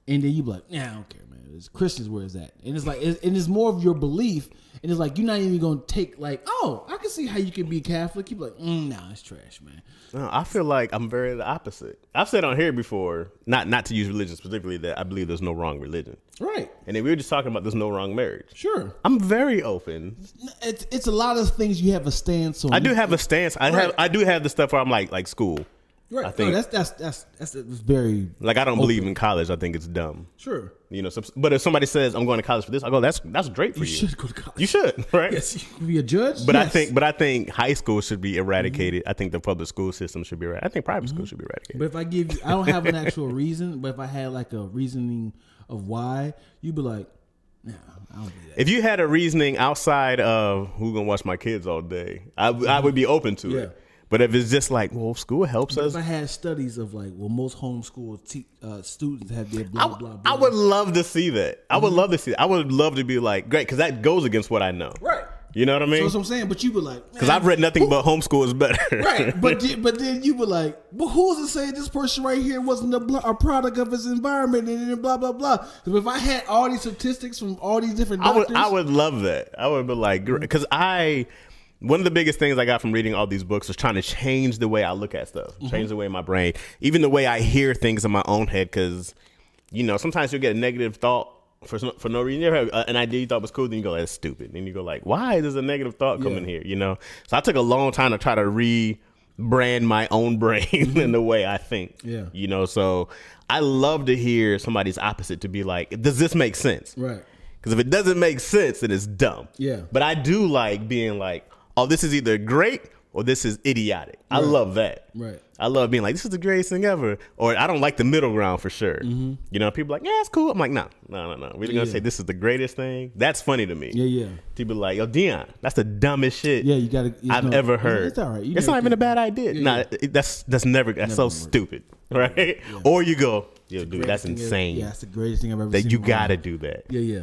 And then you be like, yeah, I don't care, man. It's Christians, where is that? And it's like, it's more of your belief. And it's like, you're not even going to take like, oh, I can see how you can be Catholic. You be like, nah, it's trash, man. No, I feel like I'm very the opposite. I've said on here before, not to use religion specifically, that I believe there's no wrong religion. Right. And then we were just talking about there's no wrong marriage. Sure. I'm very open. It's a lot of things you have a stance on. I do have a stance. I do have the stuff where I'm like school. Right. I think that's very like I don't believe in college. I think it's dumb. Sure. You know, but if somebody says I'm going to college for this, I go, that's great for you. You should go to college. You should, right? Yes, you can be a judge. But yes. I think high school should be eradicated. Mm-hmm. I think the public school system should be eradicated. I think private school should be eradicated. But if I give you, I don't have an actual reason. But if I had like a reasoning of why, you'd be like, nah, I don't do that. If you had a reasoning outside of who's gonna watch my kids all day, I would be open to it. But if it's just like, well, school helps us. If I had studies of like, well, most homeschool students have their blah, blah, blah. I would love to see that. I would love to see that. I would love to be like, great, because that goes against what I know. Right. You know what I mean? So that's what I'm saying. But you were like, because I've read nothing but homeschool is better. Right. But then you were like, well, who's to say this person right here wasn't a product of his environment and then blah, blah, blah. So if I had all these statistics from all these different doctors. I would love that. I would be like, because one of the biggest things I got from reading all these books was trying to change the way I look at stuff, change the way in my brain, even the way I hear things in my own head. Because, you know, sometimes you'll get a negative thought for no reason. You ever have an idea you thought was cool, then you go, that's stupid. Then you go like, why does a negative thought come in here? You know? So I took a long time to try to rebrand my own brain in the way I think. Yeah. You know, so I love to hear somebody's opposite to be like, does this make sense? Right. Because if it doesn't make sense, then it's dumb. Yeah. But I do like being like, oh, this is either great or this is idiotic. I love that. Right. I love being like, this is the greatest thing ever. Or I don't like the middle ground for sure. You know, people are like, yeah, it's cool. I'm like, no. We're going to say this is the greatest thing. That's funny to me. Yeah. People like, yo, Dion, that's the dumbest shit Yeah, you got to. I've ever heard. It's all right. It's not even a bad idea. That's so stupid. Right? Yeah. Or you go, yo, dude, that's insane. Yeah, that's the greatest thing I've ever seen. That you got to do that. Yeah.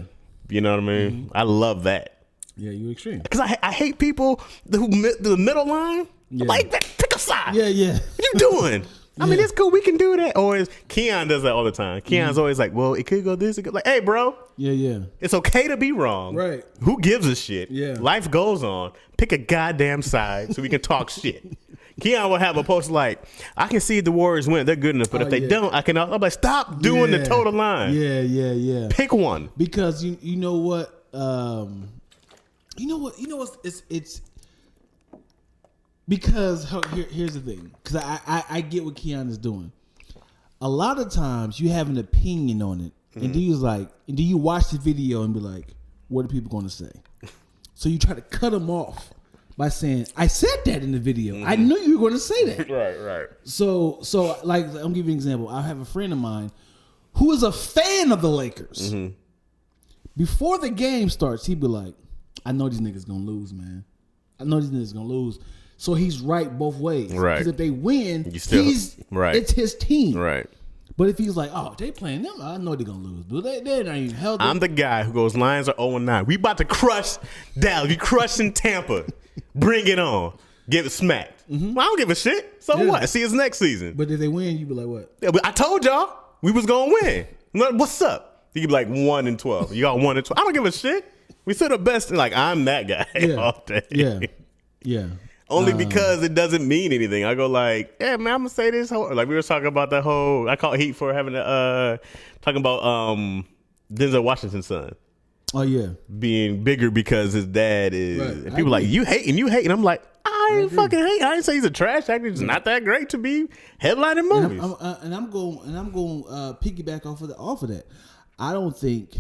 You know what I mean? I love that. Yeah, you're extreme. Because I hate people who the middle line. Yeah. Like, pick a side. Yeah. What you doing? I mean, it's cool. We can do that. Or Keon does that all the time. Keon's always like, well, it could go this. It could. Like, hey, bro. Yeah. It's okay to be wrong. Right. Who gives a shit? Yeah. Life goes on. Pick a goddamn side so we can talk shit. Keon will have a post like, I can see the Warriors win. They're good enough. But if they don't, I can. I'm like, stop doing the total line. Yeah. Pick one. Because you know what? It's because here's the thing. Because I get what Keon is doing. A lot of times you have an opinion on it, and do you watch the video and be like, what are people going to say? So you try to cut them off by saying, I said that in the video. I knew you were going to say that. Right. So like, I'm giving you an example. I have a friend of mine who is a fan of the Lakers. Before the game starts, he'd be like, I know these niggas gonna lose, man. I know these niggas gonna lose. So he's right both ways. Right. Because if they win, right. It's his team. Right. But if he's like, oh, they playing them, I know they're gonna lose. But they're not even healthy. I'm the guy who goes, Lions are 0-9. We about to crush Dallas. We crushing Tampa. Bring it on. Get it smacked. Well, I don't give a shit. So what? See us next season. But if they win, you be like, what? Yeah, but I told y'all we was gonna win. What's up? You could be like 1-12. You got 1-12. I don't give a shit. We still the best. Like, I'm that guy all day. Yeah. Only because it doesn't mean anything. I go like, yeah, man, I'm gonna say this whole, like we were talking about that whole. I caught heat for having talking about Denzel Washington's son. Oh yeah, being bigger because his dad is. Right. And people like, you hate. And I'm like, I ain't fucking hate. I didn't say he's a trash actor. He's not that great to be headlining movies. And I'm going piggyback off of that. I don't think